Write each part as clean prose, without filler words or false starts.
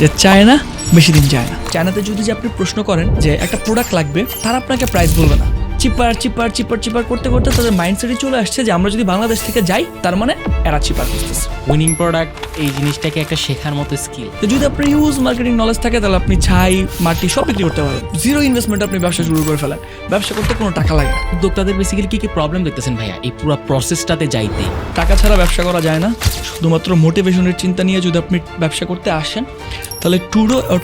যে চায়না বেশি দিন যায় না। চায়নাতে যদি যে আপনি প্রশ্ন করেন যে একটা প্রোডাক্ট লাগবে, তারা আপনাকে প্রাইস বলবে না, চিপার চিপার চিপার চিপার করতে করতে তাদের মাইন্ডসেটে চলে আসছে যে আমরা যদি বাংলাদেশ থেকে যাই তার মানে এরা চিপার করতেছে। উইনিং প্রোডাক্ট এই জিনিসটাকে একটা শেখার মতো স্কিল। তো যদি আপনার ইউজ মার্কেটিং নলেজ থাকে তাহলে আপনি ছাই মাটি সব বিক্রি করতে পারেন। জিরো ইনভেস্টমেন্ট আপনি ব্যবসা শুরু করে ফেলেন, ব্যবসা করতে কোনো টাকা লাগে না। উদ্যোক্তাদের বেসিক্যালি কি প্রবলেম দেখতেছেন ভাইয়া এই পুরো প্রসেসটাতে যাইতে? টাকা ছাড়া ব্যবসা করা যায় না। শুধুমাত্র মোটিভেশনের চিন্তা নিয়ে যদি আপনি ব্যবসা করতে আসেন তাহলে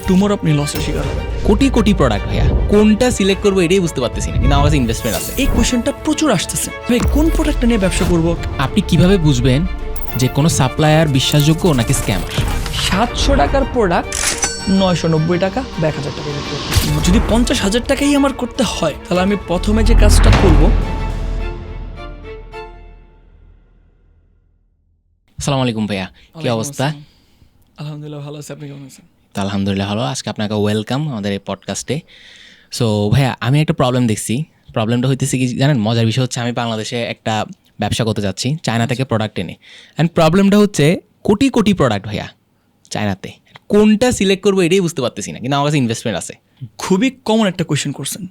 টুমোর আপনি লসের শিকার হবেন। কোটি কোটি প্রোডাক্ট ভাইয়া, কোনটা সিলেক্ট করবো এটাই বুঝতে পারতেছি না, কিন্তু আমার কাছে ইনভেস্টমেন্ট আছে। এই কোয়েশ্চেনটা প্রচুর আসতেছে, ভাই কোন প্রোডাক্টটা নিয়ে ব্যবসা করবো? আপনি কিভাবে বুঝবেন যে কোনো সাপ্লায়ার বিশ্বাসযোগ্য নাকি স্ক্যামার? 700 টাকার প্রোডাক্ট 990 টাকা বা 1000 টাকা বিক্রি করতেছি। যদি 50,000 টাকাই আমার করতে হয় তাহলে আমি প্রথমে যে কাজটা করব। আসসালামু আলাইকুম ভাইয়া, কি অবস্থা? আলহামদুলিল্লাহ ভালো আছি, আপনি কেমন আছেন? তো আলহামদুলিল্লাহ ভালো। আজকে আপনাকে ওয়েলকাম আমাদের এই পডকাস্টে। সো ভাইয়া, আমি একটা প্রবলেম দেখছি। প্রবলেমটা হইতেছে কি জানেন? মজার বিষয় হচ্ছে আমি বাংলাদেশে একটা ব্যবসা করতে যাচ্ছি চায়না থেকে প্রোডাক্ট এনে, অ্যান্ড প্রবলেমটা হচ্ছে কোটি কোটি প্রোডাক্ট ভাইয়া চায়নাতে, কোনটা সিলেক্ট করবো এটাই বুঝতে পারতেছি না, কিন্তু আমার কাছে ইনভেস্টমেন্ট আছে। খুবই কমন একটা কোয়েশ্চেন করছেন।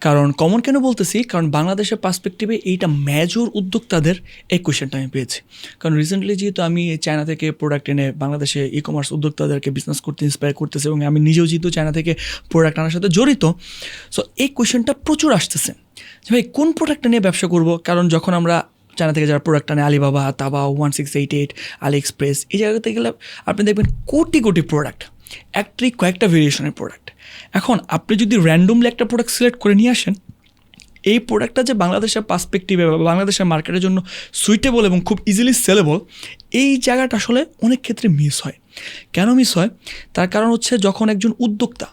কারণ কমন কেন বলতেছি, কারণ বাংলাদেশের পার্সপেক্টিভে এইটা মেজর উদ্যোক্তাদের এই কোয়েশ্চেনটা আমি পেয়েছি। কারণ রিসেন্টলি যেহেতু আমি চায়না থেকে প্রোডাক্ট এনে বাংলাদেশে ই কমার্স উদ্যোক্তাদেরকে বিজনেস করতে ইন্সপায়ার করতেছে এবং আমি নিজেও যেহেতু চায়না থেকে প্রোডাক্ট আনার সাথে জড়িত, সো এই কোয়েশ্চেনটা প্রচুর আসতেছে যে ভাই কোন প্রোডাক্টটা নিয়ে ব্যবসা করবো। কারণ যখন আমরা চায়না থেকে যারা প্রোডাক্ট আনে, আলিবাবা, তাবা, 1688, আলি এক্সপ্রেস, এই জায়গাতে গেলে আপনি দেখবেন কোটি কোটি প্রোডাক্ট, একটাই কয়েকটা ভেরিয়েশনের প্রোডাক্ট। এখন আপনি যদি র্যান্ডমলি একটা প্রোডাক্ট সিলেক্ট করে নিয়ে আসেন, এই প্রোডাক্টটা যে বাংলাদেশের পার্সপেক্টিভে বা বাংলাদেশের মার্কেটের জন্য সুইটেবল এবং খুব ইজিলি সেলেবল, এই জায়গাটা আসলে অনেক ক্ষেত্রে মিস হয়। কেন মিস হয়? তার কারণ হচ্ছে যখন একজন উদ্যোক্তা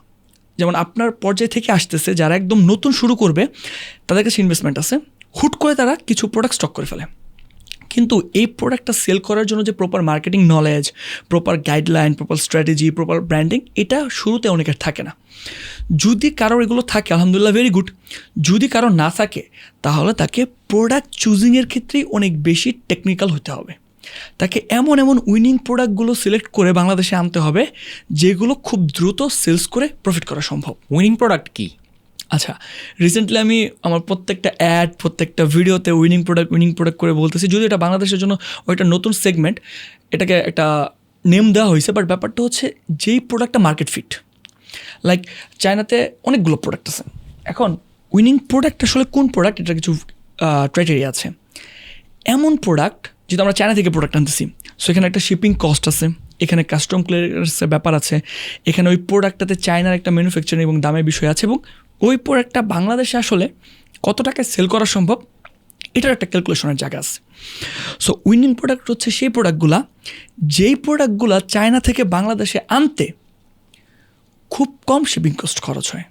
যেমন আপনার পর্যায় থেকে আসতেছে, যারা একদম নতুন শুরু করবে, তাদের কাছে ইনভেস্টমেন্ট আছে, হুট করে তারা কিছু প্রোডাক্ট স্টক করে ফেলে। কিন্তু এই প্রোডাক্টটা সেল করার জন্য যে proper marketing knowledge, proper guideline, proper strategy, proper branding, এটা শুরুতে অনেকের থাকে না। যদি কারোর এগুলো থাকে আলহামদুলিল্লাহ ভেরি গুড। যদি কারোর না থাকে তাহলে তাকে প্রোডাক্ট চুজিংয়ের ক্ষেত্রেই অনেক বেশি টেকনিক্যাল হতে হবে। তাকে এমন এমন উইনিং প্রোডাক্টগুলো সিলেক্ট করে বাংলাদেশে আনতে হবে যেগুলো খুব দ্রুত সেলস করে প্রফিট করা সম্ভব। উইনিং প্রোডাক্ট কি? আচ্ছা, রিসেন্টলি আমি আমার প্রত্যেকটা অ্যাড, প্রত্যেকটা ভিডিওতে উইনিং প্রোডাক্ট করে বলতেছি। যদি এটা বাংলাদেশের জন্য ওইটা নতুন সেগমেন্ট, এটাকে একটা নেম দেওয়া হয়েছে, বাট ব্যাপারটা হচ্ছে যেই প্রোডাক্টটা মার্কেট ফিট। লাইক চায়নাতে অনেকগুলো প্রোডাক্ট আছে। এখন উইনিং প্রোডাক্ট আসলে কোন প্রোডাক্ট, এটা কিছু ক্রাইটেরিয়া আছে। এমন প্রোডাক্ট যেহেতু আমরা চায়না থেকে প্রোডাক্ট আনতেছি, সো এখানে একটা শিপিং কস্ট আছে, এখানে কাস্টম ক্লিয়ারেন্সের ব্যাপার আছে, এখানে ওই প্রোডাক্টটাতে চায়নার একটা ম্যানুফ্যাকচারিং এবং দামের বিষয় আছে, এবং ওই প্রোডাক্টটা বাংলাদেশে আসলে কত টাকায় সেল করা সম্ভব এটার একটা ক্যালকুলেশনের জায়গা আছে। সো উইনিং প্রোডাক্ট হচ্ছে সেই প্রোডাক্টগুলা যেই প্রোডাক্টগুলা চায়না থেকে বাংলাদেশে আনতে খুব কম শিপিং কস্ট খরচ হয়।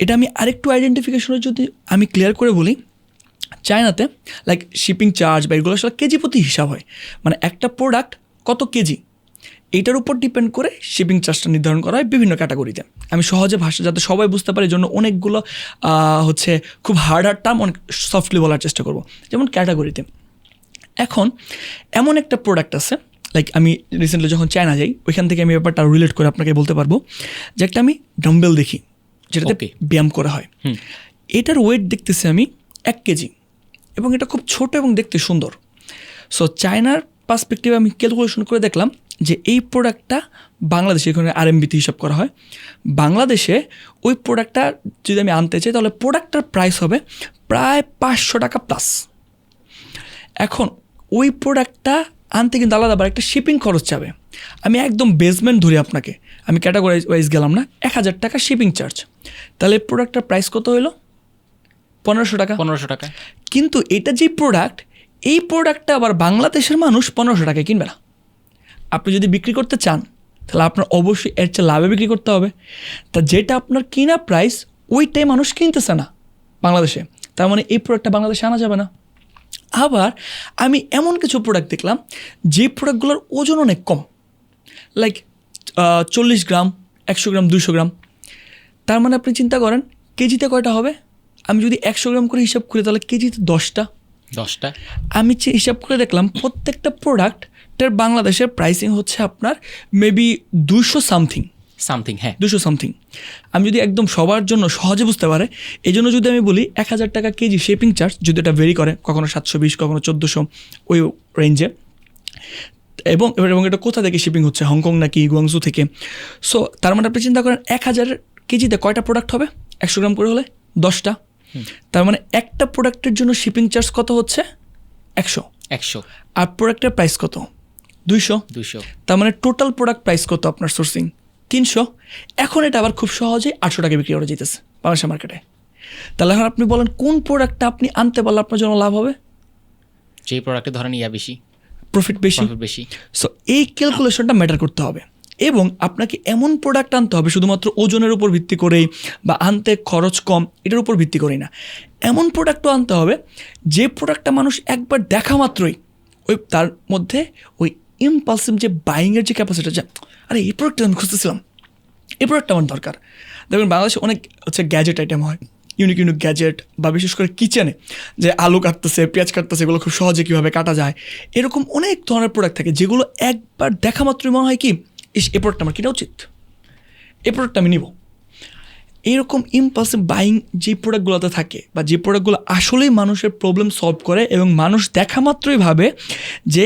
এটা আমি আরেকটু আইডেন্টিফিকেশনের যদি আমি ক্লিয়ার করে বলি, চায়নাতে লাইক শিপিং চার্জ বা এগুলো আসলে কেজি প্রতি হিসাব হয়, মানে একটা প্রোডাক্ট কত কেজি এইটার উপর ডিপেন্ড করে শিপিং চার্জটা নির্ধারণ করা হয় বিভিন্ন ক্যাটাগরিতে। আমি সহজে ভাষা যাতে সবাই বুঝতে পারে, জন্য অনেকগুলো হচ্ছে খুব হার্ড টার্ম অনেক সফটলি বলার চেষ্টা করব। যেমন ক্যাটাগরিতে এখন এমন একটা প্রোডাক্ট আছে, লাইক আমি রিসেন্টলি যখন চায়না যাই ওইখান থেকে আমি ব্যাপারটা রিলেট করে আপনাকে বলতে পারবো যে একটা আমি ডাম্বেল দেখি যেটাতে ব্যায়াম করা হয়, এটার ওয়েট দেখতেছি আমি 1 কেজি এবং এটা খুব ছোট এবং দেখতে সুন্দর। সো চায়নার পার্সপেক্টিভে আমি ক্যালকুলেশন করে দেখলাম যে এই প্রোডাক্টটা বাংলাদেশে, এখানে আরএমবিতে হিসাব করা হয়, বাংলাদেশে ওই প্রোডাক্টটা যদি আমি আনতে চাই তাহলে প্রোডাক্টটার প্রাইস হবে প্রায় 500 টাকা প্লাস। এখন ওই প্রোডাক্টটা আনতে কিন্তু আলাদা আবার একটা শিপিং খরচ যাবে। আমি একদম বেসমেন্ট ধরি আপনাকে, আমি ক্যাটাগরি ওয়াইজ গেলাম না, 1000 টাকা শিপিং চার্জ, তাহলে প্রোডাক্টটার প্রাইস কত হলো? 1500 টাকা। 1500 টাকা। কিন্তু এটা যে প্রোডাক্ট, এই প্রোডাক্টটা আবার বাংলাদেশের মানুষ 1500 টাকায় কিনবে না। আপনি যদি বিক্রি করতে চান তাহলে আপনার অবশ্যই এর চেয়ে লাভে বিক্রি করতে হবে। তা যেটা আপনার কিনা প্রাইস ওইটাই মানুষ কিনতেছে না বাংলাদেশে, তার মানে এই প্রোডাক্টটা বাংলাদেশে আনা যাবে না। আবার আমি এমন কিছু প্রোডাক্ট দেখলাম যে প্রোডাক্টগুলোর ওজন অনেক কম, লাইক 40 গ্রাম, 100 গ্রাম, 200 গ্রাম। তার মানে আপনি চিন্তা করেন কেজিতে কয়টা হবে? আমি যদি 100 গ্রাম করে হিসাব করি তাহলে কেজিতে 10টা। আমি হিসাব করে দেখলাম প্রত্যেকটা প্রোডাক্ট প্রোডাক্টের বাংলাদেশের প্রাইসিং হচ্ছে আপনার মেবি 200 সামথিং, হ্যাঁ 200 সামথিং। আমি যদি একদম সবার জন্য সহজে বুঝতে পারে, এই জন্য যদি আমি বলি 1000 টাকা কেজি শিপিং চার্জ, যদি এটা ভেরি করে, কখনো 720, কখনো 1400 ওই রেঞ্জে, এবং এটা কোথা থেকে শিপিং হচ্ছে, হংকং নাকি গুয়াংজু থেকে। সো তার মানে আপনি চিন্তা করেন 1000 কেজিতে কয়টা প্রোডাক্ট হবে, 100 গ্রাম করে হলে 10টা। তার মানে একটা প্রোডাক্টের জন্য শিপিং চার্জ কত হচ্ছে, 100। আর প্রোডাক্টের প্রাইস কত, 200। তার মানে টোটাল প্রোডাক্ট প্রাইস কত আপনার সোর্সিং, 300। এখন এটা আবার খুব সহজেই 800 টাকা বিক্রি করে যেতেছে বাংলাদেশের মার্কেটে। তাহলে এখন আপনি বলেন কোন প্রোডাক্টটা আপনি আনতে পারলে আপনার জন্য লাভ হবে, যেই প্রোডাক্টে ধরেন বেশি প্রফিট বেশি। সো এই ক্যালকুলেশনটা ম্যাটার করতে হবে, এবং আপনাকে এমন প্রোডাক্ট আনতে হবে শুধুমাত্র ওজনের উপর ভিত্তি করেই বা আনতে খরচ কম এটার উপর ভিত্তি করেই না, এমন প্রোডাক্টও আনতে হবে যে প্রোডাক্টটা মানুষ একবার দেখা মাত্রই ওই তার মধ্যে ওই ইম্পালসিভ যে বাইংয়ের যে ক্যাপাসিটি, যে আরে এই প্রোডাক্টটা আমি খুঁজতেছিলাম, এই প্রোডাক্টটা আমার দরকার। দেখবেন বাংলাদেশে অনেক গ্যাজেট আইটেম হয়, ইউনিক গ্যাজেট, বা বিশেষ করে কিচেনে যে আলু কাটতেছে, পেঁয়াজ কাটতেছে, এগুলো খুব সহজে কীভাবে কাটা যায়, এরকম অনেক ধরনের প্রোডাক্ট থাকে যেগুলো একবার দেখা মাত্রই মনে হয় কি এই প্রোডাক্টটা আমার কিনা উচিত, এই প্রোডাক্টটা আমি নিব। এইরকম ইম্পালসিভ বাইং যে প্রোডাক্টগুলোতে থাকে, বা যে প্রোডাক্টগুলো আসলেই মানুষের প্রবলেম সলভ করে এবং মানুষ দেখা মাত্রই ভাবে যে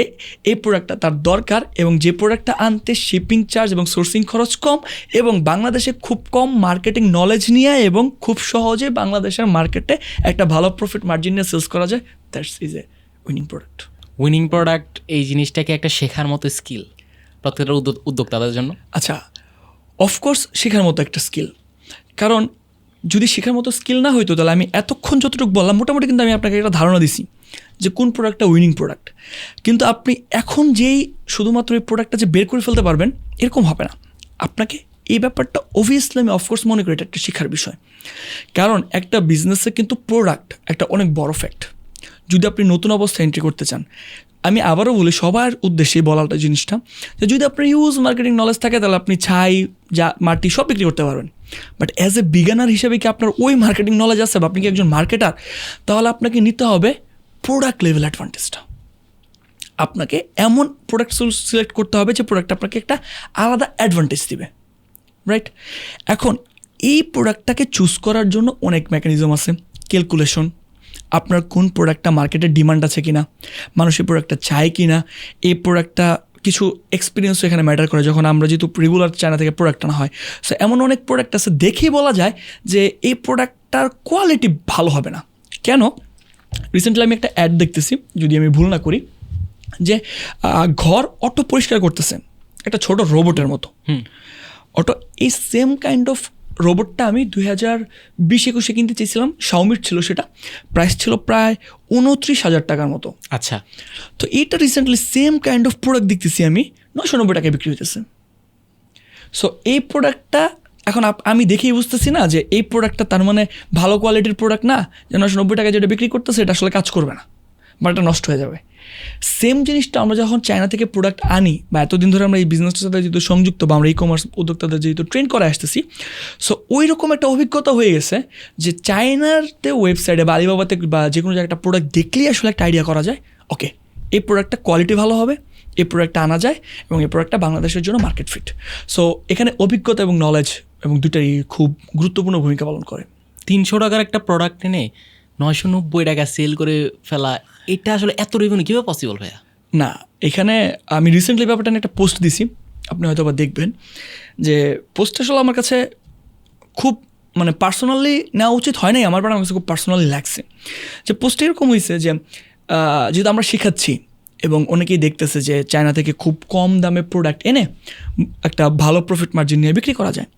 এই প্রোডাক্টটা তার দরকার, এবং যে প্রোডাক্টটা আনতে শিপিং চার্জ এবং সোর্সিং খরচ কম, এবং বাংলাদেশে খুব কম মার্কেটিং নলেজ নিয়ে এবং খুব সহজে বাংলাদেশের মার্কেটে একটা ভালো প্রফিট মার্জিন নিয়ে সেলস করা যায়, that's is a winning product. এই জিনিসটাকে একটা শেখার মতো স্কিল প্রত্যেকটা উদ্যোক্তাদের জন্য। আচ্ছা, অফকোর্স শেখার মতো একটা স্কিল, কারণ যদি শেখার মতো স্কিল না হইতো তাহলে আমি এতক্ষণ যতটুকু বললাম মোটামুটি কিন্তু আমি আপনাকে একটা ধারণা দিছি যে কোন প্রোডাক্টটা উইনিং প্রোডাক্ট। কিন্তু আপনি এখন যেই শুধুমাত্র এই প্রোডাক্টটা যে বের করে ফেলতে পারবেন এরকম হবে না, আপনাকে এই ব্যাপারটা অবভিয়াসলি আমি অফকোর্স মনে করি এটা একটা শেখার বিষয়। কারণ একটা বিজনেসে কিন্তু প্রোডাক্ট একটা অনেক বড় ফ্যাক্ট। যদি আপনি নতুন অবস্থায় এন্ট্রি করতে চান, আমি আবারও বলি সবার উদ্দেশ্যে বলাটা জিনিসটা, যে যদি আপনার ইউজ মার্কেটিং নলেজ থাকে তাহলে আপনি ছাই যা মাটি সব বিক্রি করতে পারবেন। বাট অ্যাজ এ বিগানার হিসেবে কি আপনার ওই মার্কেটিং নলেজ আছে, বা আপনি কি একজন মার্কেটার, তাহলে আপনাকে নিতে হবে প্রোডাক্ট লেভেল অ্যাডভান্টেজটা। আপনাকে এমন প্রোডাক্ট সিলেক্ট করতে হবে যে প্রোডাক্ট আপনাকে একটা আলাদা অ্যাডভান্টেজ দিবে, রাইট? এখন এই প্রোডাক্টটাকে চুজ করার জন্য অনেক মেকানিজম আছে, ক্যালকুলেশন, আপনার কোন প্রোডাক্টটা মার্কেটের ডিমান্ড আছে কিনা, মানুষ এই প্রোডাক্টটা চায় কি না, এই প্রোডাক্টটা কিছু এক্সপিরিয়েন্সও এখানে ম্যাটার করে। যখন আমরা যেহেতু রেগুলার চায়না থেকে প্রোডাক্ট আনা হয়, সো এমন অনেক প্রোডাক্ট আছে দেখেই বলা যায় যে এই প্রোডাক্টটার কোয়ালিটি ভালো হবে না। কেন? রিসেন্টলি আমি একটা অ্যাড দেখতেছি, যদি আমি ভুল না করি, যে ঘর অটো পরিষ্কার করতেছে একটা ছোট রোবটের মতো অটো। এই সেম কাইন্ড অফ রোবটটা আমি 2020-21 কিনতে চেয়েছিলাম, শাওমির ছিল, সেটা প্রাইস ছিল প্রায় 29,000 টাকার মতো। আচ্ছা, তো এইটা recently same kind of product দেখতেছি আমি 990 টাকায় বিক্রি হইতেছে। সো এই প্রোডাক্টটা এখন আমি দেখেই বুঝতেছি না যে এই প্রোডাক্টটা তার মানে ভালো কোয়ালিটির প্রোডাক্ট না, যে 990 টাকায় যেটা বিক্রি করতেছে এটা আসলে কাজ করবে না বা এটা নষ্ট হয়ে যাবে। সেম জিনিসটা আমরা যখন চায়না থেকে প্রোডাক্ট আনি, বা এতদিন ধরে আমরা এই বিজনেসটার সাথে যেহেতু সংযুক্ত, বা আমরা ই কমার্স উদ্যোক্তাদের যেহেতু ট্রেন করে আসতেছি, সো ওই রকম একটা অভিজ্ঞতা হয়ে গেছে যে চায়নাতে ওয়েবসাইটে বা আলিবাবাতে বা যে কোনো জায়গায় একটা প্রোডাক্ট দেখলেই আসলে একটা আইডিয়া করা যায়, ওকে এই প্রোডাক্টটা কোয়ালিটি ভালো হবে, এই প্রোডাক্টটা আনা যায়, এবং এই প্রোডাক্টটা বাংলাদেশের জন্য মার্কেট ফিট। সো এখানে অভিজ্ঞতা এবং নলেজ এবং দুটাই খুব গুরুত্বপূর্ণ ভূমিকা পালন করে। 300 টাকার একটা প্রোডাক্ট এনে 990 টাকা সেল করে ফেলা, এটা আসলে এত রেভিনিউ কীভাবে পসিবল ভাইয়া? না, এখানে আমি রিসেন্টলি ব্যাপারটা নিয়ে একটা পোস্ট দিছি, আপনি হয়তো বা দেখবেন, যে পোস্টটা আসলে আমার কাছে খুব মানে পার্সোনালি নেওয়া উচিত হয় নাই আমার, কাছে খুব পার্সোনালি লাগছে। যে পোস্টটা এরকম হয়েছে যে যেহেতু আমরা শেখাচ্ছি এবং অনেকেই দেখতেছে যে চায়না থেকে খুব কম দামে প্রোডাক্ট এনে একটা ভালো প্রফিট মার্জিন নিয়ে বিক্রি করা যায়,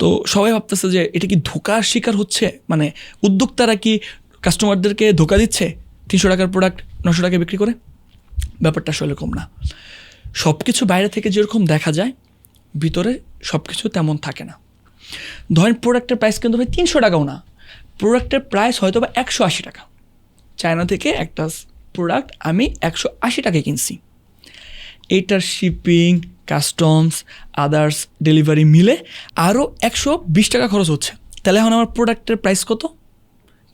তো সবাই ভাবতেছে যে এটা কি ধোকার শিকার হচ্ছে, মানে উদ্যোক্তারা কি কাস্টমারদেরকে ধোকা দিচ্ছে 300 টাকার প্রোডাক্ট 900 টাকায় বিক্রি করে। ব্যাপারটা আসলে এরকম না। সব কিছু বাইরে থেকে যেরকম দেখা যায় ভিতরে সব কিছু তেমন থাকে না। ধরেন প্রোডাক্টের প্রাইস কিন্তু ভাই 300 টাকাও না, প্রোডাক্টের প্রাইস হয়তো বা 180 টাকা। চায়না থেকে একটা প্রোডাক্ট আমি 180 টাকায় কিনছি, এইটার শিপিং, কাস্টমস, আদার্স ডেলিভারি মিলে আরও 120 টাকা খরচ হচ্ছে। তাহলে এখন আমার প্রোডাক্টের প্রাইস কত?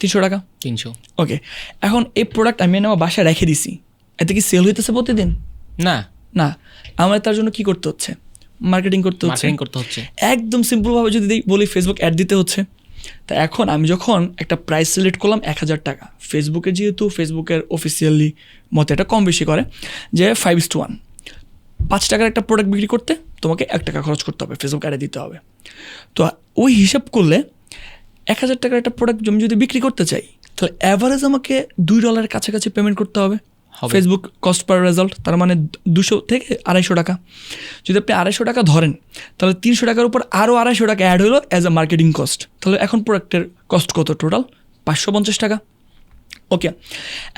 300 টাকা। 300। ওকে, এখন এই প্রোডাক্ট আমি আমার বাসায় রেখে দিছি, এতে কি সেল হইতেছে প্রতিদিন? না না, আমার তার জন্য কি করতে হচ্ছে? মার্কেটিং করতে হচ্ছে। একদম সিম্পলভাবে যদি বলি ফেসবুক অ্যাড দিতে হচ্ছে। তা এখন আমি যখন একটা প্রাইস সিলেক্ট করলাম 1,000 টাকা, ফেসবুকে যেহেতু ফেসবুকের অফিসিয়ালি মতে এটা কম বেশি করে যে 5:1, 5 টাকার একটা প্রোডাক্ট বিক্রি করতে তোমাকে 1 টাকা খরচ করতে হবে, ফেসবুক অ্যাডে দিতে হবে। তো ওই হিসাব করলে 1,000 টাকার একটা প্রোডাক্ট আমি যদি বিক্রি করতে চাই তাহলে অ্যাভারেজ আমাকে $2 কাছাকাছি পেমেন্ট করতে হবে ফেসবুক কস্ট পার রেজাল্ট, তার মানে 200 থেকে 250 টাকা। যদি আপনি 250 টাকা ধরেন তাহলে 300 টাকার উপর আরও 250 টাকা অ্যাড হলো অ্যাজ আ মার্কেটিং কস্ট। তাহলে এখন প্রোডাক্টের কস্ট কত? টোটাল 550 টাকা। ওকে,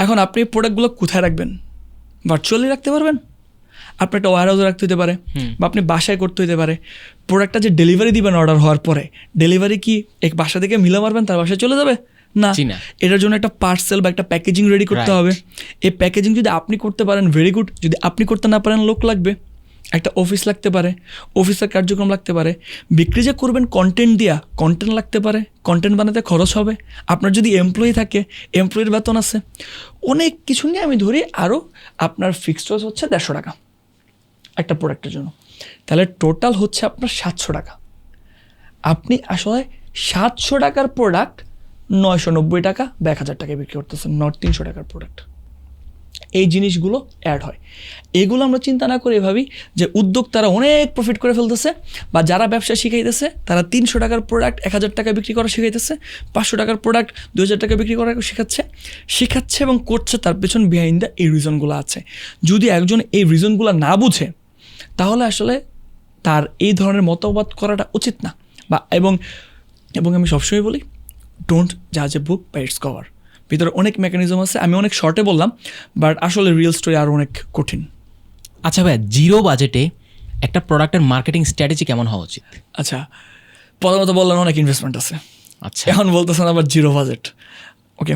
এখন আপনি প্রোডাক্টগুলো কোথায় রাখবেন? ভার্চুয়ালি রাখতে পারবেন, আপনি একটা ওয়ারহাউসে রাখতে হতে পারে, বা আপনি বাসায় করতে হতে পারে। প্রোডাক্টটা যে ডেলিভারি দিবেন অর্ডার হওয়ার পরে, ডেলিভারি কি এক বাসা থেকে মিলে মারবেন তার বাসায় চলে যাবে? না, এটার জন্য একটা পার্সেল বা একটা প্যাকেজিং রেডি করতে হবে। এই প্যাকেজিং যদি আপনি করতে পারেন ভেরি গুড, যদি আপনি করতে না পারেন লোক লাগবে, একটা অফিস লাগতে পারে, অফিসের কার্যক্রম লাগতে পারে। বিক্রি যে করবেন কন্টেন্ট দিয়া, কন্টেন্ট লাগতে পারে, কন্টেন্ট বানাতে খরচ হবে। আপনার যদি এমপ্লয়ি থাকে, এমপ্লয়ির বেতন আছে, অনেক কিছু নিয়ে আমি ধরি আরও আপনার ফিক্সড কস্ট হচ্ছে 150 টাকা একটা প্রোডাক্টের জন্য। তাহলে টোটাল হচ্ছে আপনার 700 টাকা। আপনি আসলে 700 টাকার প্রোডাক্ট 990 টাকা বা 1,000 টাকায় বিক্রি করতেছেন, নট 300 টাকার প্রোডাক্ট। এই জিনিসগুলো অ্যাড হয়। এগুলো আমরা চিন্তা না করে ভাবি যে উদ্যোক্তারা অনেক প্রফিট করে ফেলতেছে, বা যারা ব্যবসা শিখাইতেছে তারা 300 টাকার প্রোডাক্ট 1,000 টাকা বিক্রি করা শিখাইতেছে, 500 টাকার প্রোডাক্ট 2,000 টাকা বিক্রি করা শেখাচ্ছে এবং করছে। তার পেছন বিহাইন্ড দ্য এই রিজনগুলো আছে। যদি একজন এই রিজনগুলো না বুঝে তাহলে আসলে তার এই ধরনের মতবাদ করাটা উচিত না। বা এবং আমি সবসময় বলি, ডোন্ট জাজ এ বুক বাই ইটস কভার। ভিতরে অনেক মেকানিজম আছে, আমি অনেক শর্টে বললাম, বাট আসলে রিয়েল স্টোরি আরও অনেক কঠিন। আচ্ছা ভাই, জিরো বাজেটে একটা প্রোডাক্টের মার্কেটিং স্ট্র্যাটেজি কেমন হওয়া উচিত? আচ্ছা, প্রথমত বললেন অনেক ইনভেস্টমেন্ট আছে। আচ্ছা, এখন বলতেছেন আবার জিরো বাজেট। ওকে,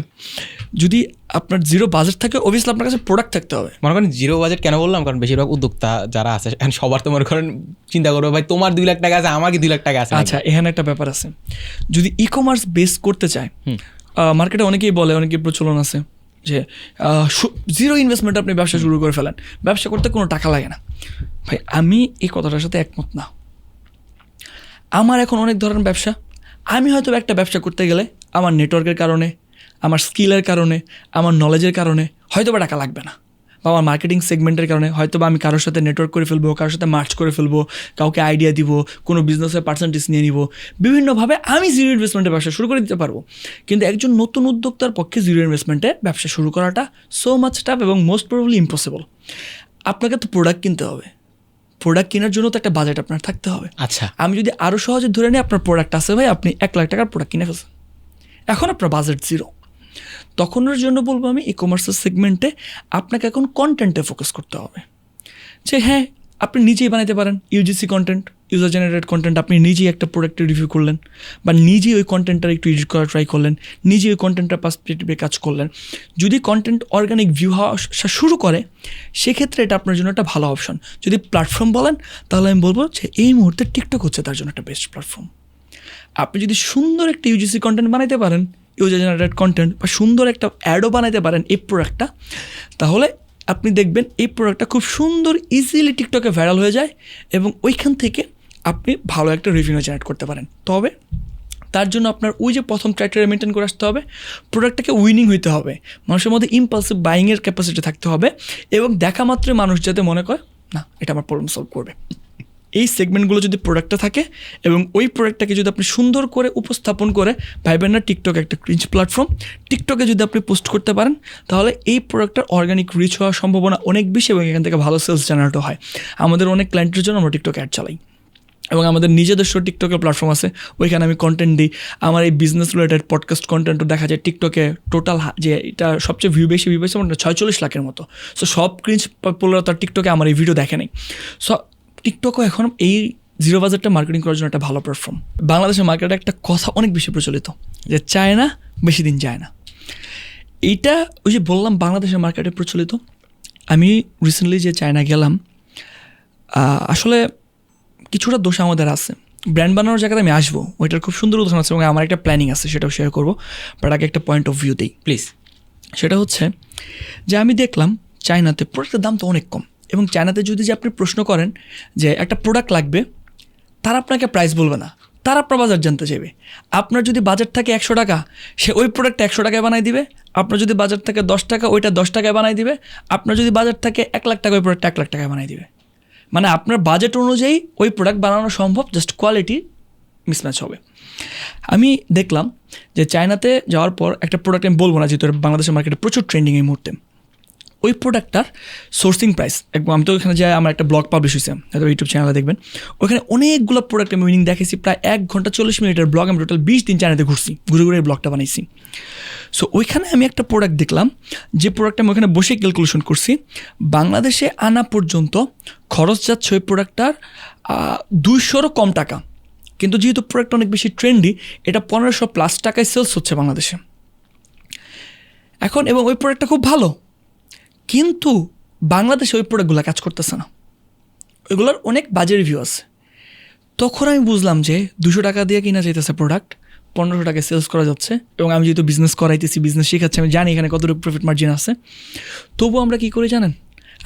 যদি আপনার জিরো বাজেট থাকে অবভিয়াসলি আপনার কাছে প্রোডাক্ট থাকতে হবে। মনে করেন জিরো বাজেট কেন বললাম, কারণ বেশিরভাগ উদ্যোক্তা যারা আছে সবার তো মনে করেন চিন্তা করবে ভাই তোমার 2 লাখ টাকা আছে, আমার কি 2 লাখ টাকা আছে। আচ্ছা, এখানে একটা ব্যাপার আছে, যদি ই কমার্স বেস করতে চায়, মার্কেটে অনেকেই বলে, অনেকেই প্রচলন আছে যে জিরো ইনভেস্টমেন্ট আপনি ব্যবসা শুরু করে ফেলেন, ব্যবসা করতে কোনো টাকা লাগে না। ভাই আমি এই কথাটার সাথে একমত না। আমার এখন অনেক ধরনের ব্যবসা, আমি হয়তো একটা ব্যবসা করতে গেলে আমার নেটওয়ার্কের কারণে, আমার স্কিলের কারণে, আমার নলেজের কারণে হয়তো বা টাকা লাগবে না, বা আমার মার্কেটিং সেগমেন্টের কারণে হয়তো বা আমি কারোর সাথে নেটওয়ার্ক করে ফেলবো, কারোর সাথে মার্চ করে ফেলবো, কাউকে আইডিয়া দিব, কোনো বিজনেসের পার্সেন্টেজ নিয়ে নিব, বিভিন্নভাবে আমি জিরো ইনভেস্টমেন্টে ব্যবসা শুরু করে দিতে পারবো। কিন্তু একজন নতুন উদ্যোক্তার পক্ষে জিরো ইনভেস্টমেন্টে ব্যবসা শুরু করাটা সো মাচ টাফ এবং মোস্ট প্রবাবলি ইম্পসিবল। আপনাকে তো প্রোডাক্ট কিনতে হবে, প্রোডাক্ট কেনার জন্য তো একটা বাজেট আপনার থাকতে হবে। আচ্ছা, আমি যদি আরও সহজে ধরে নিই আপনার প্রোডাক্ট আছে ভাই, আপনি 1 লাখ টাকার প্রোডাক্ট কিনে ফেলছেন, এখন আপনার বাজেট জিরো, তখনের জন্য বলবো আমি ই কমার্সের সেগমেন্টে আপনাকে এখন কন্টেন্টে ফোকাস করতে হবে। যে হ্যাঁ, আপনি নিজেই বানাতে পারেন UGC content, user generated content. আপনি নিজেই একটা প্রোডাক্টের রিভিউ করলেন, বা নিজেই ওই কন্টেন্টটা একটু এডিট করা ট্রাই করলেন, নিজেই ওই কন্টেন্টটা পার্সপেক্টিভে কাজ করলেন। যদি কন্টেন্ট অর্গানিক ভিউ হওয়া শুরু করে সেক্ষেত্রে এটা আপনার জন্য একটা ভালো অপশন। যদি প্ল্যাটফর্ম বলেন তাহলে আমি বলবো যে এই মুহূর্তে টিকটক হচ্ছে তার জন্য একটা বেস্ট প্ল্যাটফর্ম। আপনি যদি সুন্দর একটা ইউজিসি কন্টেন্ট বানাইতে পারেন, ইউজার জেনারেটেড কন্টেন্ট, বা সুন্দর একটা অ্যাডও বানাইতে পারেন এই প্রোডাক্টটা, তাহলে আপনি দেখবেন এই প্রোডাক্টটা খুব সুন্দর ইজিলি টিকটকে ভাইরাল হয়ে যায় এবং ওইখান থেকে আপনি ভালো একটা রেভিনিউ জেনারেট করতে পারেন। তবে তার জন্য আপনার ওই যে প্রথম ক্রাইটেরিয়া মেনটেন করে আসতে হবে, প্রোডাক্টটাকে উইনিং হইতে হবে, মানুষের মধ্যে ইম্পালসিভ বাইংয়ের ক্যাপাসিটি থাকতে হবে, এবং দেখা মাত্রই মানুষ যাতে মনে করে না এটা আমার প্রবলেম সলভ করবে। এই সেগমেন্টগুলো যদি প্রোডাক্টটা থাকে এবং ওই প্রোডাক্টটাকে যদি আপনি সুন্দর করে উপস্থাপন করে, ভাইবেন না টিকটক একটা ক্রিঞ্জ প্ল্যাটফর্ম, টিকটকে যদি আপনি পোস্ট করতে পারেন তাহলে এই প্রোডাক্টটার অর্গানিক রিচ হওয়ার সম্ভাবনা অনেক বেশি এবং এখান থেকে ভালো সেলস জেনারেটও হয়। আমাদের অনেক ক্লায়েন্টের জন্য আমরা টিকটক অ্যাড চালাই এবং আমাদের নিজেদের টিকটকের প্ল্যাটফর্ম আছে, ওইখানে আমি কন্টেন্ট দিই। আমার এই বিজনেস রিলেটেড পডকাস্ট কন্টেন্টও দেখা যায় টিকটকে টোটাল যে এটা সবচেয়ে ভিউ বেশি আমার 46 লাখের মতো। সো সব ক্রিঞ্জ পপুলার টিকটকে আমার এই ভিডিও দেখে নেই। সো টিকটকও এখন এই জিরো বাজেটটা মার্কেটিং করার জন্য একটা ভালো প্ল্যাটফর্ম। বাংলাদেশের মার্কেটে একটা কথা অনেক বেশি প্রচলিত যে চায় না বেশি দিন যায় না। এইটা ওই যে বললাম বাংলাদেশের মার্কেটে প্রচলিত। আমি রিসেন্টলি যে চায়না গেলাম, আসলে কিছুটা দোষ আমাদের আছে। ব্র্যান্ড বানানোর জায়গাতে আমি আসবো, ওইটার খুব সুন্দর উদাহরণ আছে এবং আমার একটা প্ল্যানিং আছে, সেটাও শেয়ার করবো। বাট আগে একটা পয়েন্ট অফ ভিউ দিই প্লিজ। সেটা হচ্ছে যে আমি দেখলাম চায়নাতে প্রোডাক্টের দাম তো অনেক কম এবং চায়নাতে যদি যে আপনি প্রশ্ন করেন যে একটা প্রোডাক্ট লাগবে, তারা আপনাকে প্রাইস বলবে না, তারা আপনার বাজার জানতে চাইবে। আপনার যদি বাজার থাকে 100 টাকা, সে ওই প্রোডাক্টটা 100 টাকায় বানাই দিবে। আপনার যদি বাজার থাকে 10 টাকা, ওইটা 10 টাকায় বানাই দিবে। আপনার যদি বাজার থাকে 1 লাখ টাকা, ওই প্রোডাক্টটা 1 লাখ টাকায় বানাই দিবে। মানে আপনার বাজেট অনুযায়ী ওই প্রোডাক্ট বানানো সম্ভব, জাস্ট কোয়ালিটি মিসম্যাচ হবে। আমি দেখলাম যে চায়নাতে যাওয়ার পর একটা প্রোডাক্ট আমি বলবো না, যেহেতু বাংলাদেশের মার্কেটে প্রচুর ট্রেন্ডিং এই মুহূর্তে, ওই প্রোডাক্টটার সোর্সিং প্রাইস একদম, আমি তো ওখানে যাই, আমার একটা ব্লগ পাবলিশ হয়েছে, হয়তো ইউটিউব চ্যানেলে দেখবেন, ওখানে অনেকগুলো প্রোডাক্ট আমি উইনিং দেখেছি। প্রায় 1 ঘন্টা 40 মিনিটের ব্লগ, আমি টোটাল 20 দিন চায়নাতে ঘুরছি, ঘুরে ঘুরে এই ব্লগটা বানাইছি। সো ওইখানে আমি একটা প্রোডাক্ট দেখলাম, যে প্রোডাক্টটা আমি ওখানে বসে ক্যালকুলেশন করছি, বাংলাদেশে আনা পর্যন্ত খরচ যাচ্ছে ওই প্রোডাক্টটার 200-রও কম টাকা। কিন্তু যেহেতু প্রোডাক্টটা অনেক বেশি ট্রেন্ডি, এটা 1500+ টাকায় সেলস হচ্ছে বাংলাদেশে এখন, এবং ওই প্রোডাক্টটা খুব ভালো। কিন্তু বাংলাদেশে ওই প্রোডাক্টগুলো কাজ করতেছে না, ওইগুলোর অনেক বাজে রিভিউ আছে। তখন আমি বুঝলাম যে 200 টাকা দিয়ে কিনা যাইতেছে প্রোডাক্ট, 1500 টাকায় সেলস করা যাচ্ছে। এবং আমি যেহেতু বিজনেস করাইতেছি, বিজনেস শেখাচ্ছি, আমি জানি এখানে কতটুকু প্রফিট মার্জিন আছে। তবুও আমরা কী করি জানেন,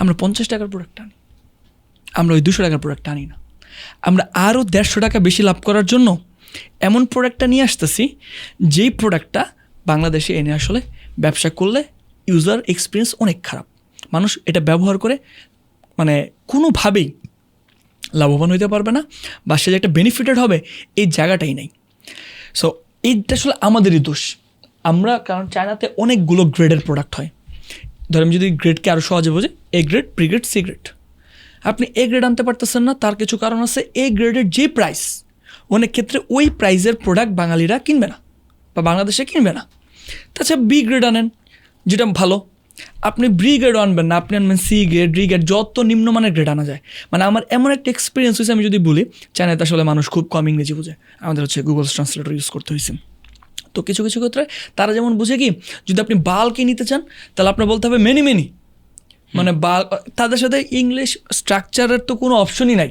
আমরা 50 টাকার প্রোডাক্ট আনি, আমরা ওই 200 টাকার প্রোডাক্ট আনি না। আমরা আরও 150 টাকা বেশি লাভ করার জন্য এমন প্রোডাক্টটা নিয়ে আসতেছি, যেই প্রোডাক্টটা বাংলাদেশে এনে আসলে ব্যবসা করলে ইউজার এক্সপিরিয়েন্স অনেক খারাপ। মানুষ এটা ব্যবহার করে মানে কোনোভাবেই লাভবান হইতে পারবে না, বা সে যে একটা বেনিফিটেড হবে এই জায়গাটাই নেই। সো এইটা আসলে আমাদেরই দোষ আমরা, কারণ চায়নাতে অনেকগুলো গ্রেডের প্রোডাক্ট হয়। ধরেন যদি গ্রেডকে আরও সহজে বোঝে, A grade, B grade, C grade. আপনি এ গ্রেড আনতে পারতেছেন না, তার কিছু কারণ আছে। এ গ্রেডের যে প্রাইস, অনেক ক্ষেত্রে ওই প্রাইসের প্রোডাক্ট বাঙালিরা কিনবে না বা বাংলাদেশে কিনবে না। তাছাড়া বি গ্রেড আনেন, যেটা ভালো। আপনি বি গ্রেডও আনবেন না, আপনি আনবেন সি গ্রেড, ডি গ্রেড, যত নিম্নমানের গ্রেড আনা যায়। মানে আমার এমন একটা এক্সপিরিয়েন্স হয়েছে, আমি যদি বলি, চায়নাতে আসলে মানুষ খুব কম ইংরেজি বোঝে, আমাদের হচ্ছে গুগল ট্রান্সলেটর ইউজ করতে হয়েছে। তো কিছু কিছু ক্ষেত্রে তারা যেমন বুঝে কি, যদি আপনি বাল্কে নিতে চান তাহলে আপনার বলতে হবে মেনি মেনি, মানে বাল্ক। তাদের সাথে ইংলিশ স্ট্রাকচারের তো কোনো অপশনই নাই,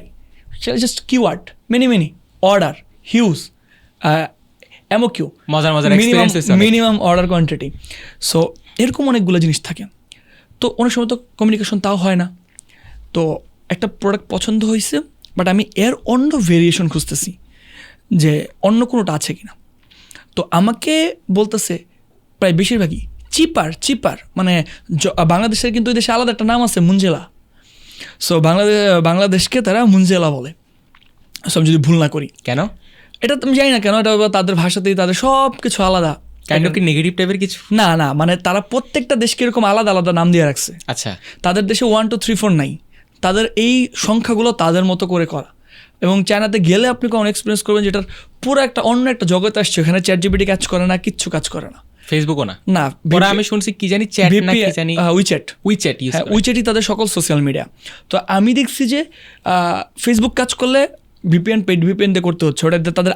সেটা just keyword, many many, order, huge, এমওকিউ, মজার মিনিমাম অর্ডার কোয়ান্টিটি। সো এরকম অনেকগুলো জিনিস থাকে। তো অনেক সময় তো কমিউনিকেশন তাও হয় না। তো একটা প্রোডাক্ট পছন্দ হয়েছে, বাট আমি এর অন্য ভেরিয়েশন খুঁজতেছি যে অন্য কোনোটা আছে কিনা। তো আমাকে বলতেছে প্রায় বেশিরভাগই চিপার, মানে বাংলাদেশের কিন্তু ওই দেশে আলাদা একটা নাম আছে, মুঞ্জেলা। সো বাংলাদেশকে তারা মুঞ্জেলা বলে, সব যদি ভুল না করি। কেন এটা তো আমি জানি না কেন, এটা তাদের ভাষাতেই তাদের সব কিছু আলাদা। কি নেগেটিভ টাইপের কিছু? না, মানে তারা প্রত্যেকটা দেশকে এরকম আলাদা আলাদা নাম দিয়ে রাখছে। আচ্ছা, তাদের দেশে 1 2 3 4 নাই, তাদের এই সংখ্যাগুলো তাদের মতো করে করা। এবং চায়নাতে গেলে আপনি কোন এক্সপিরিয়েন্স করবেন যেটার পুরো একটা অন্য একটা জগৎ আসছে। ওখানে চ্যাটজিপিটি কাজ করে না, কিচ্ছু কাজ করে না, ফেসবুকও না। না, আমি শুনছি কি জানি চ্যাট না কি জানি, উইচ্যাট তাদের সকল সোশ্যাল মিডিয়া। তো আমি দেখছি যে ফেসবুক কাজ করলে ভিপিএন, পেড ভিপিএন দিয়ে করতে হচ্ছে। ওটা তাদের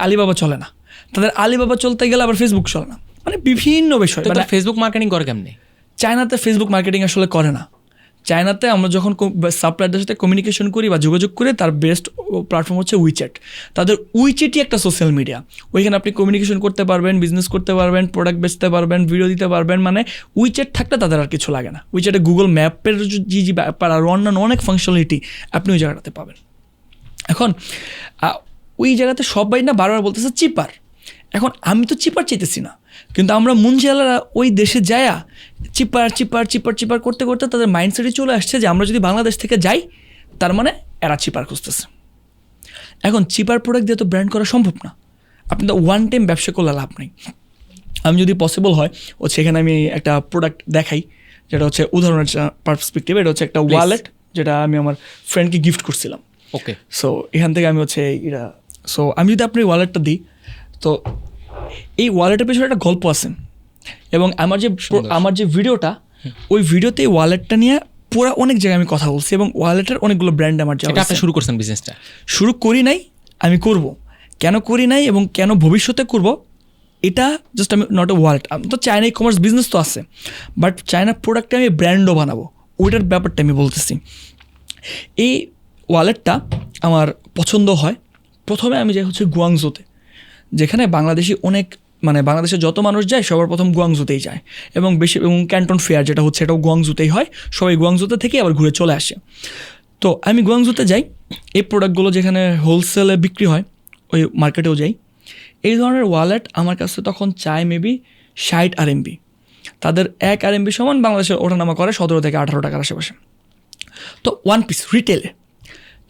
আলিবাবা চলে না, তাদের আলিবাবা চলতে গেলে আবার ফেসবুক চলে না, মানে বিভিন্ন বিষয়। মানে ফেসবুক মার্কেটিং করে কেমনে? চায়নাতে ফেসবুক মার্কেটিং আসলে করে না। চায়নাতে আমরা যখন সাপ্লায়ারদের সাথে কমিউনিকেশন করি বা যোগাযোগ করি, তার বেস্ট প্ল্যাটফর্ম হচ্ছে উইচ্যাট। তাদের উইচ্যাটই একটা সোশ্যাল মিডিয়া, ওইখানে আপনি কমিউনিকেশন করতে পারবেন, বিজনেস করতে পারবেন, প্রোডাক্ট বেচতে পারবেন, ভিডিও দিতে পারবেন। মানে উইচ্যাট থাকলে তাদের আর কিছু লাগে না। উইচ্যাটে গুগল ম্যাপের যে ব্যাপার আর অন্যান্য অনেক ফাংশনালিটি আপনি ওই জায়গাটাতে পাবেন। এখন ওই জায়গাতে সবাই না বারবার বলতেছে চিপার। এখন আমি তো চিপার চাইতেছি না, কিন্তু আমরা মুঞ্জিয়ালারা ওই দেশে যায়া চিপার করতে করতে তাদের মাইন্ডসেটে চলে আসছে যে আমরা যদি বাংলাদেশ থেকে যাই তার মানে এরা চিপার খুঁজতেছে। এখন চিপার প্রোডাক্ট দিয়ে তো ব্র্যান্ড করা সম্ভব না, আপনি তো ওয়ান টাইম ব্যবসা করলে লাভ নেই। আমি যদি পসিবল হয় সেখানে আমি একটা প্রোডাক্ট দেখাই, যেটা হচ্ছে উদাহরণের পার্সপেক্টিভ। এটা হচ্ছে একটা ওয়ালেট, যেটা আমি আমার ফ্রেন্ডকে গিফট করছিলাম। ওকে, সো এখান থেকে আমি এটা সো আমি যদি আপনি ওয়ালেটটা দিই, তো এই ওয়ালেটের পেছনে একটা গল্প আছে। এবং আমার যে ভিডিওটা, ওই ভিডিওতে এই ওয়ালেটটা নিয়ে পুরো অনেক জায়গায় আমি কথা বলছি, এবং ওয়ালেটের অনেকগুলো ব্র্যান্ড আমার যাওয়া। আপনি শুরু করছেন বিজনেসটা? শুরু করি নাই, আমি করব। কেন করি নাই এবং কেন ভবিষ্যতে করব, এটা জাস্ট আমি নট এ ওয়ালেট। তো চায়না ই কমার্স বিজনেস তো আছে, বাট চায়না প্রোডাক্টে আমি ব্র্যান্ডও বানাবো, ওইটার ব্যাপারটা আমি বলতেছি। এই ওয়ালেটটা আমার পছন্দ হয়। প্রথমে আমি যাই হচ্ছে গুয়াংজোতে, যেখানে বাংলাদেশি অনেক মানে বাংলাদেশে যত মানুষ যায় সবার প্রথম গুয়াংজুতেই যায়, এবং ক্যান্টন ফেয়ার যেটা হচ্ছে এটাও গুয়াংজুতেই হয়, সবাই গুয়াংজুতে থেকে আবার ঘুরে চলে আসে। তো আমি গুয়াংজুতে যাই, এই প্রোডাক্টগুলো যেখানে হোলসেলে বিক্রি হয় ওই মার্কেটেও যাই। এই ধরনের ওয়ালেট আমার কাছে তখন চায় মেবি 60 RMB। তাদের 1 RMB সমান বাংলাদেশে ওঠানামা করে 17 থেকে 18 টাকার আশেপাশে। তো 1 পিস রিটেলে।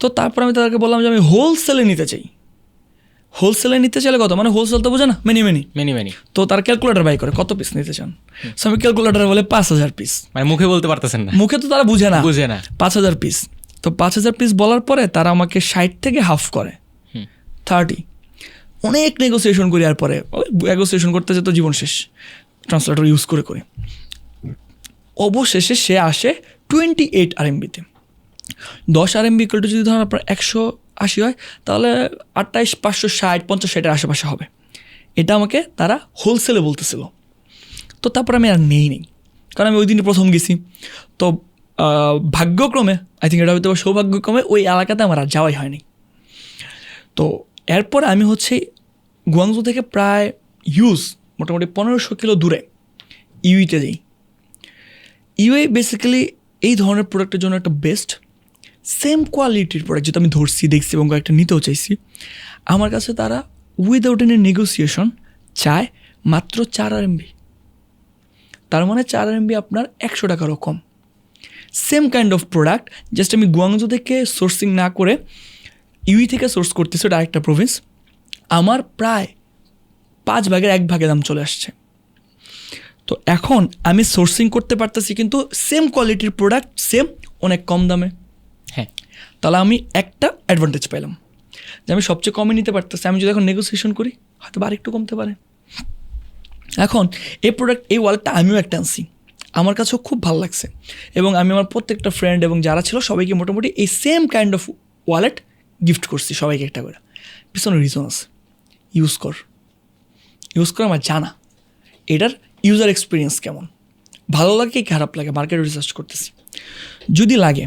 তো তারপর আমি তাদেরকে বললাম যে আমি হোলসেলে নিতে চাই। হোলসেলে নিতে চাইলে কত, মানে হোলসেল তো বোঝে না, মেনি। তো তার ক্যালকুলেটার বাই করে কত পিস নিতে চান। সো আমি ক্যালকুলেটার বলে 5000 পিস। মানে মুখে বলতে পারতেছেন না, মুখে তো তারা বুঝে না 5000 পিস। তো 5000 পিস বলার পরে তারা আমাকে 60 থেকে হাফ করে 30। অনেক নেগোসিয়েশন করি, আর পরে নেগোসিয়েশন করতে যেত জীবন শেষ, ট্রান্সলেটর ইউজ করে অবশেষে সে আসে 28 RMB-তে। 10 RMB ইকুয়াল টু যদি ধরেন আপনার 180 হয়, তাহলে 28, 560, 50-60-এর আশেপাশে হবে। এটা আমাকে তারা হোলসেলে বলতেছিল। তো তারপর আমি আর নেই, কারণ আমি ওই দিনই প্রথম গেছি। তো ভাগ্যক্রমে, আই থিঙ্ক এটা হয়তো সৌভাগ্যক্রমে, ওই এলাকাতে আমার আর যাওয়াই হয়নি। তো এরপর আমি হচ্ছে গুয়াংজু থেকে প্রায় মোটামুটি 1500 কিলো দূরে ইউইতে যাই। ইউএ বেসিক্যালি এই ধরনের প্রোডাক্টের জন্য একটা বেস্ট, সেম কোয়ালিটির প্রোডাক্ট যেটা আমি ধরছি, দেখছি এবং কয়েকটা নিতেও চাইছি। আমার কাছে তারা উইদাউট এনি নেগোসিয়েশন চায় মাত্র 4 RMB। তার মানে 4 RMB আপনার 100 টাকারও কম। Same kind of product, just আমি গুয়াংজু থেকে সোর্সিং না করে ইউই থেকে সোর্স করতেছি, ওটা আরেকটা প্রভিন্স। আমার প্রায় 5 ভাগের 1 ভাগে দাম চলে আসছে। তো এখন আমি সোর্সিং করতে পারতেছি, কিন্তু সেম কোয়ালিটির প্রোডাক্ট, সেম অনেক কম দামে। হ্যাঁ, তাহলে আমি একটা অ্যাডভান্টেজ পেলাম যে আমি সবচেয়ে কমে নিতে পারতেছি। আমি যদি এখন নেগোসিয়েশন করি হয়তো আর একটু কমতে পারে। এখন এই ওয়ালেটটা আমিও একটা আনছি, আমার কাছেও খুব ভালো লাগছে, এবং আমি আমার প্রত্যেকটা ফ্রেন্ড এবং যারা ছিল সবাইকে মোটামুটি এই same kind of wallet gift করছি, সবাইকে একটা করে। পিছনে রিজন আছে, ইউজ কর আমার জানা এটার ইউজার এক্সপিরিয়েন্স কেমন, ভালো লাগে কি খারাপ লাগে, মার্কেট রিসার্চ করতেছি। যদি লাগে,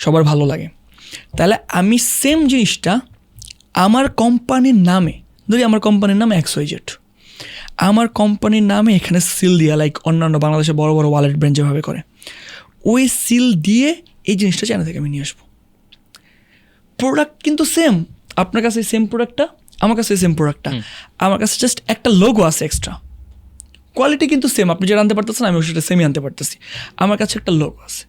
সবার ভালো লাগে, তাহলে আমি সেম জিনিসটা আমার কোম্পানির নামে, যদি আমার কোম্পানির নাম XYZ, আমার কোম্পানির নামে এখানে সিল দিয়া, লাইক অন্যান্য বাংলাদেশে বড় বড় ওয়ালেট ব্র্যান্ড যেভাবে করে, ওই সিল দিয়ে এই জিনিসটা চায়না থেকে আমি নিয়ে আসবো। প্রোডাক্ট কিন্তু সেম, আপনার কাছে সেম প্রোডাক্টটা, আমার কাছে সেম প্রোডাক্টটা, আমার কাছে জাস্ট একটা লোগো আছে এক্সট্রা। কোয়ালিটি কিন্তু সেম, আপনি যেটা আনতে পারতেছেন আমি সেটা সেমই আনতে পারতেছি, আমার কাছে একটা লোগো আছে।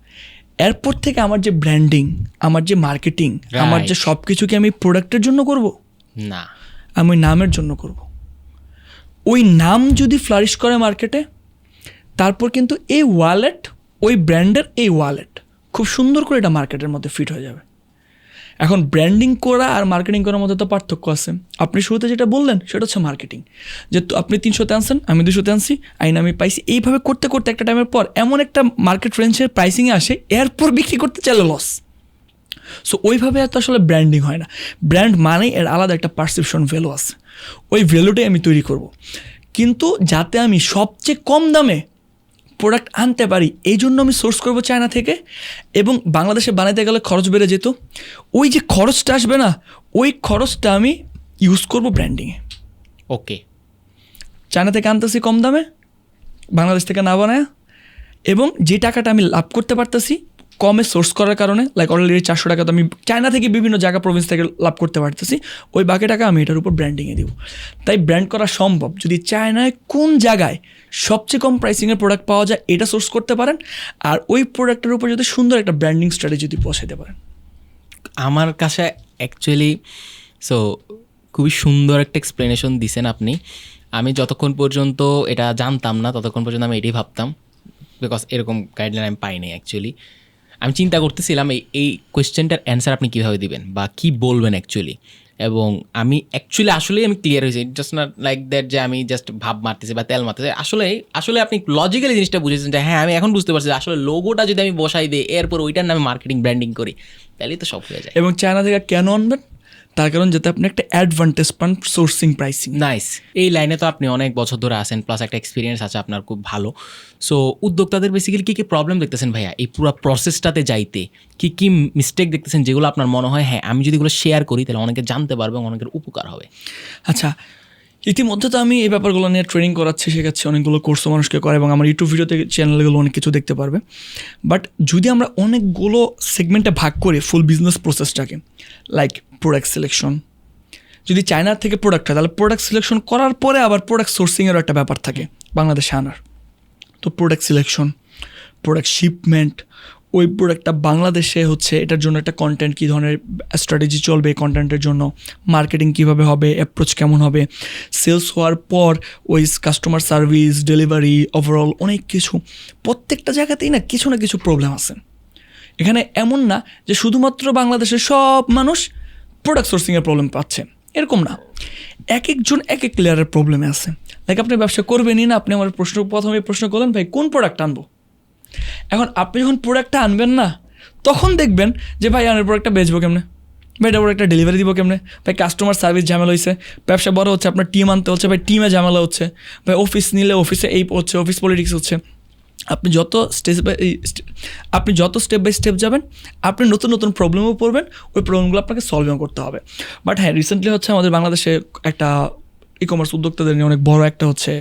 এরপর থেকে আমার যে ব্র্যান্ডিং, আমার যে মার্কেটিং, আমার যে সব কিছু কি আমি প্রোডাক্টের জন্য করব না, আমি ওই নামের জন্য করব। ওই নাম যদি ফ্লারিশ করে মার্কেটে, তারপর কিন্তু এই ওয়ালেট, ওই ব্র্যান্ডের এই ওয়ালেট খুব সুন্দর করে এটা মার্কেটের মধ্যে ফিট হয়ে যাবে। এখন ব্র্যান্ডিং করা আর মার্কেটিং করার মধ্যে তো পার্থক্য আছে। আপনি শুরুতে যেটা বললেন সেটা হচ্ছে মার্কেটিং, যে আপনি 300-তে আনছেন, আমি 200-তে আনছি, আমি পাইছি। এইভাবে করতে করতে একটা টাইমের পর এমন একটা মার্কেট রেঞ্জের প্রাইসিংয়ে আসে, এরপর বিক্রি করতে চাইলে লস। সো ওইভাবে এত আসলে ব্র্যান্ডিং হয় না। ব্র্যান্ড মানেই এর আলাদা একটা পারসেপশন ভ্যালু আছে, ওই ভ্যালুটাই আমি তৈরি করব। কিন্তু যাতে আমি সবচেয়ে কম দামে প্রোডাক্ট আনতে পারি, এই জন্য আমি সোর্স করবো চায়না থেকে, এবং বাংলাদেশে বানাইতে গেলে খরচ বেড়ে যেত। ওই যে খরচটা আসবে না, ওই খরচটা আমি ইউজ করবো ব্র্যান্ডিংয়ে। ওকে, চায়না থেকে আনতেছি কম দামে, বাংলাদেশ থেকে না বানায়, এবং যে টাকাটা আমি লাভ করতে পারতেছি কমে সোর্স করার কারণে, লাইক অলরেডি 400 টাকা তো আমি চায়না থেকে বিভিন্ন জায়গা প্রভিন্স থেকে লাভ করতে পারতেছি, ওই বাকি টাকা আমি এটার উপর ব্র্যান্ডিংয়ে দিব। তাই ব্র্যান্ড করা সম্ভব যদি চায়নায় কোন জায়গায় সবচেয়ে কম প্রাইসিংয়ের প্রোডাক্ট পাওয়া যায় এটা সোর্স করতে পারেন, আর ওই প্রোডাক্টের উপর যদি সুন্দর একটা ব্র্যান্ডিং স্ট্র্যাটেজি যদি পৌঁছাতে পারেন। আমার কাছে অ্যাকচুয়ালি খুবই সুন্দর একটা এক্সপ্লেনেশন দিছেন আপনি। আমি যতক্ষণ পর্যন্ত এটা জানতাম না ততক্ষণ পর্যন্ত আমি এটাই ভাবতাম, বিকজ এরকম গাইডলাইন আমি পাইনি। অ্যাকচুয়ালি আমি চিন্তা করতেছিলাম এই কোয়েশ্চেনটার অ্যান্সার আপনি কীভাবে দিবেন বা কী বলবেন অ্যাকচুয়ালি, এবং আমি আসলেই আমি ক্লিয়ার হয়েছি। জাস্ট নট লাইক দ্যাট যে আমি জাস্ট ভাব মারতেছি বা তেল মারতেছি। আসলে আপনি লজিক্যালি জিনিসটা বুঝেছেন যে হ্যাঁ, আমি এখন বুঝতে পারছি যে আসলে লোগোটা যদি আমি বসাই দিই, এরপর ওইটার নামে মার্কেটিং ব্র্যান্ডিং করি, তাহলেই তো সব হয়ে যায়। এবং চায়না থেকে কেন আনবেন, তার কারণ যাতে আপনি একটা অ্যাডভান্টেজ পান সোর্সিং প্রাইসিং। নাইস, এই লাইনে তো আপনি অনেক বছর ধরে আছেন, প্লাস একটা এক্সপিরিয়েন্স আছে আপনার খুব ভালো। সো উদ্যোক্তাদের বেসিক্যালি কী কী প্রবলেম দেখতেছেন ভাইয়া এই পুরো প্রসেসটাতে যাইতে, কী কী মিস্টেক দেখতেছেন যেগুলো আপনার মনে হয় হ্যাঁ আমি যদি এগুলো শেয়ার করি তাহলে অনেকে জানতে পারবে এবং অনেকের উপকার হবে? আচ্ছা, ইতিমধ্যে তো আমি এই ব্যাপারগুলো নিয়ে ট্রেনিং করাচ্ছি, শেখাচ্ছি, অনেকগুলো কোর্সও মানুষকে করে এবং আমার ইউটিউব ভিডিওতে চ্যানেলগুলো অনেক কিছু দেখতে পারবে। বাট যদি আমরা অনেকগুলো সেগমেন্টে ভাগ করি ফুল বিজনেস প্রসেসটাকে, লাইক প্রোডাক্ট সিলেকশন, যদি চায়নার থেকে প্রোডাক্ট হয় তাহলে প্রোডাক্ট সিলেকশন করার পরে আবার প্রোডাক্ট সোর্সিংয়েরও একটা ব্যাপার থাকে বাংলাদেশে আনার। তো প্রোডাক্ট সিলেকশন, প্রোডাক্ট শিপমেন্ট, ওই প্রোডাক্টটা বাংলাদেশে হচ্ছে এটার জন্য একটা কন্টেন্ট কী ধরনের স্ট্র্যাটেজি চলবে, কন্টেন্টের জন্য মার্কেটিং কীভাবে হবে, অ্যাপ্রোচ কেমন হবে, সেলস হওয়ার পর ওই কাস্টমার সার্ভিস, ডেলিভারি, ওভারঅল অনেক কিছু, প্রত্যেকটা জায়গাতেই না কিছু প্রবলেম আছে। এখানে এমন না যে শুধুমাত্র বাংলাদেশের সব মানুষ প্রোডাক্ট সোর্সিংয়ের প্রবলেম পাচ্ছে, এরকম না। এক একজন এক এক লেয়ারের প্রবলেমে আছে। লাইক আপনি ব্যবসা করবেনই না, আপনি আমার প্রথমে প্রশ্ন করলেন ভাই কোন প্রোডাক্ট আনবো। এখন আপনি যখন প্রোডাক্টটা আনবেন না তখন দেখবেন যে ভাই আমার প্রোডাক্টটা বেচবো কেমনে, ভাই এটা প্রোডাক্টটা ডেলিভারি দিব কেমনে, ভাই কাস্টমার সার্ভিস ঝামেলা হয়েছে, ব্যবসা বড় হচ্ছে, আপনার টিম আনতে হচ্ছে, ভাই টিমে ঝামেলা হচ্ছে, ভাই অফিস নিলে অফিসে এই হচ্ছে, অফিস পলিটিক্স হচ্ছে। আপনি যত স্টেপ বাই স্টেপ যাবেন আপনি নতুন প্রবলেমও পড়বেন, ওই প্রবলেমগুলো আপনাকে সলভিং করতে হবে। বাট হ্যাঁ, রিসেন্টলি হচ্ছে আমাদের বাংলাদেশে একটা ই কমার্স উদ্যোক্তাদের নিয়ে অনেক বড় একটা হচ্ছে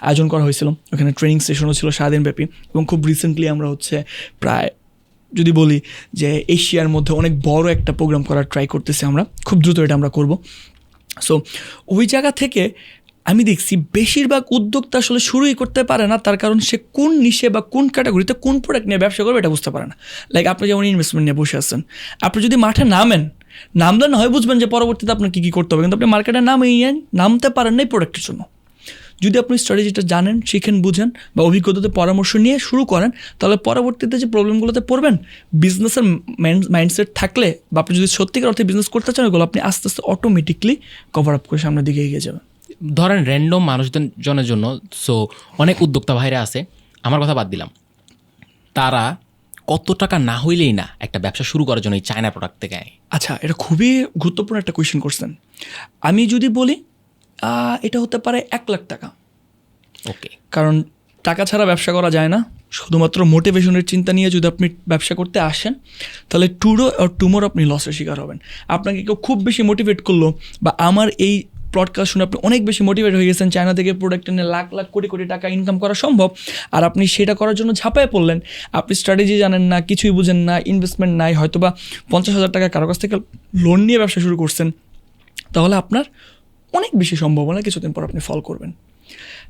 আয়োজন করা হয়েছিল, ওখানে ট্রেনিং সেশনও ছিল সারাদিনব্যাপী। এবং খুব রিসেন্টলি আমরা হচ্ছে প্রায় যদি বলি যে এশিয়ার মধ্যে অনেক বড় একটা প্রোগ্রাম করার ট্রাই করতেছি আমরা, খুব দ্রুত এটা আমরা করব। সো ওই জায়গা থেকে আমি দেখছি বেশিরভাগ উদ্যোক্তা আসলে শুরুই করতে পারে না, তার কারণ সে কোন নিশে বা কোন ক্যাটাগরিতে কোন প্রোডাক্ট নিয়ে ব্যবসা করবে এটা বুঝতে পারে না। লাইক আপনি যেমন ইনভেস্টমেন্ট নিয়ে বসে আছেন, আপনি যদি মাঠে নামলে না হয় বুঝবেন যে পরবর্তীতে আপনার কী করতে হবে, কিন্তু আপনি মার্কেটে নামতে পারেন না এই প্রোডাক্টের জন্য। যদি আপনি স্ট্র্যাটেজিটা জানেন, শিখেন, বুঝেন বা অভিজ্ঞতাতে পরামর্শ নিয়ে শুরু করেন, তাহলে পরবর্তীতে যে প্রবলেমগুলোতে পড়বেন, বিজনেসের মাইন্ডসেট থাকলে বা আপনি যদি সত্যিকার অর্থে বিজনেস করতে চান, ওগুলো আপনি আস্তে আস্তে অটোমেটিকলি কভার আপ করে সামনের দিকে এগিয়ে যাবেন। ধরেন র্যান্ডম মানুষজনের জন্য, সো অনেক উদ্যোক্তা ভাইরা আছে, আমার কথা বাদ দিলাম, তারা কত টাকা না হইলেই না একটা ব্যবসা শুরু করার জন্য এই চায়না প্রোডাক্ট থেকে আয়? আচ্ছা, এটা খুবই গুরুত্বপূর্ণ একটা কোয়েশ্চেন করছেন। আমি যদি বলি এটা হতে পারে 1 লাখ টাকা। ওকে, কারণ টাকা ছাড়া ব্যবসা করা যায় না। শুধুমাত্র মোটিভেশনের চিন্তা নিয়ে যদি আপনি ব্যবসা করতে আসেন, তাহলে টুমোর আপনি লসের শিকার হবেন। আপনাকে কেউ খুব বেশি মোটিভেট করলো বা আমার এই পডকাস্ট শুনে আপনি অনেক বেশি মোটিভেট হয়ে গেছেন, চায়না থেকে প্রোডাক্ট এনে লাখ কোটি টাকা ইনকাম করা সম্ভব, আর আপনি সেটা করার জন্য ঝাঁপায় পড়লেন। আপনি স্ট্র্যাটেজি জানেন না, কিছুই বুঝেন না, ইনভেস্টমেন্ট নাই, হয়তোবা 50,000 টাকা কারো কাছ থেকে লোন নিয়ে ব্যবসা শুরু করছেন, তাহলে আপনার অনেক বেশি সম্ভাবনা কিছুদিন পর আপনি ফল করবেন।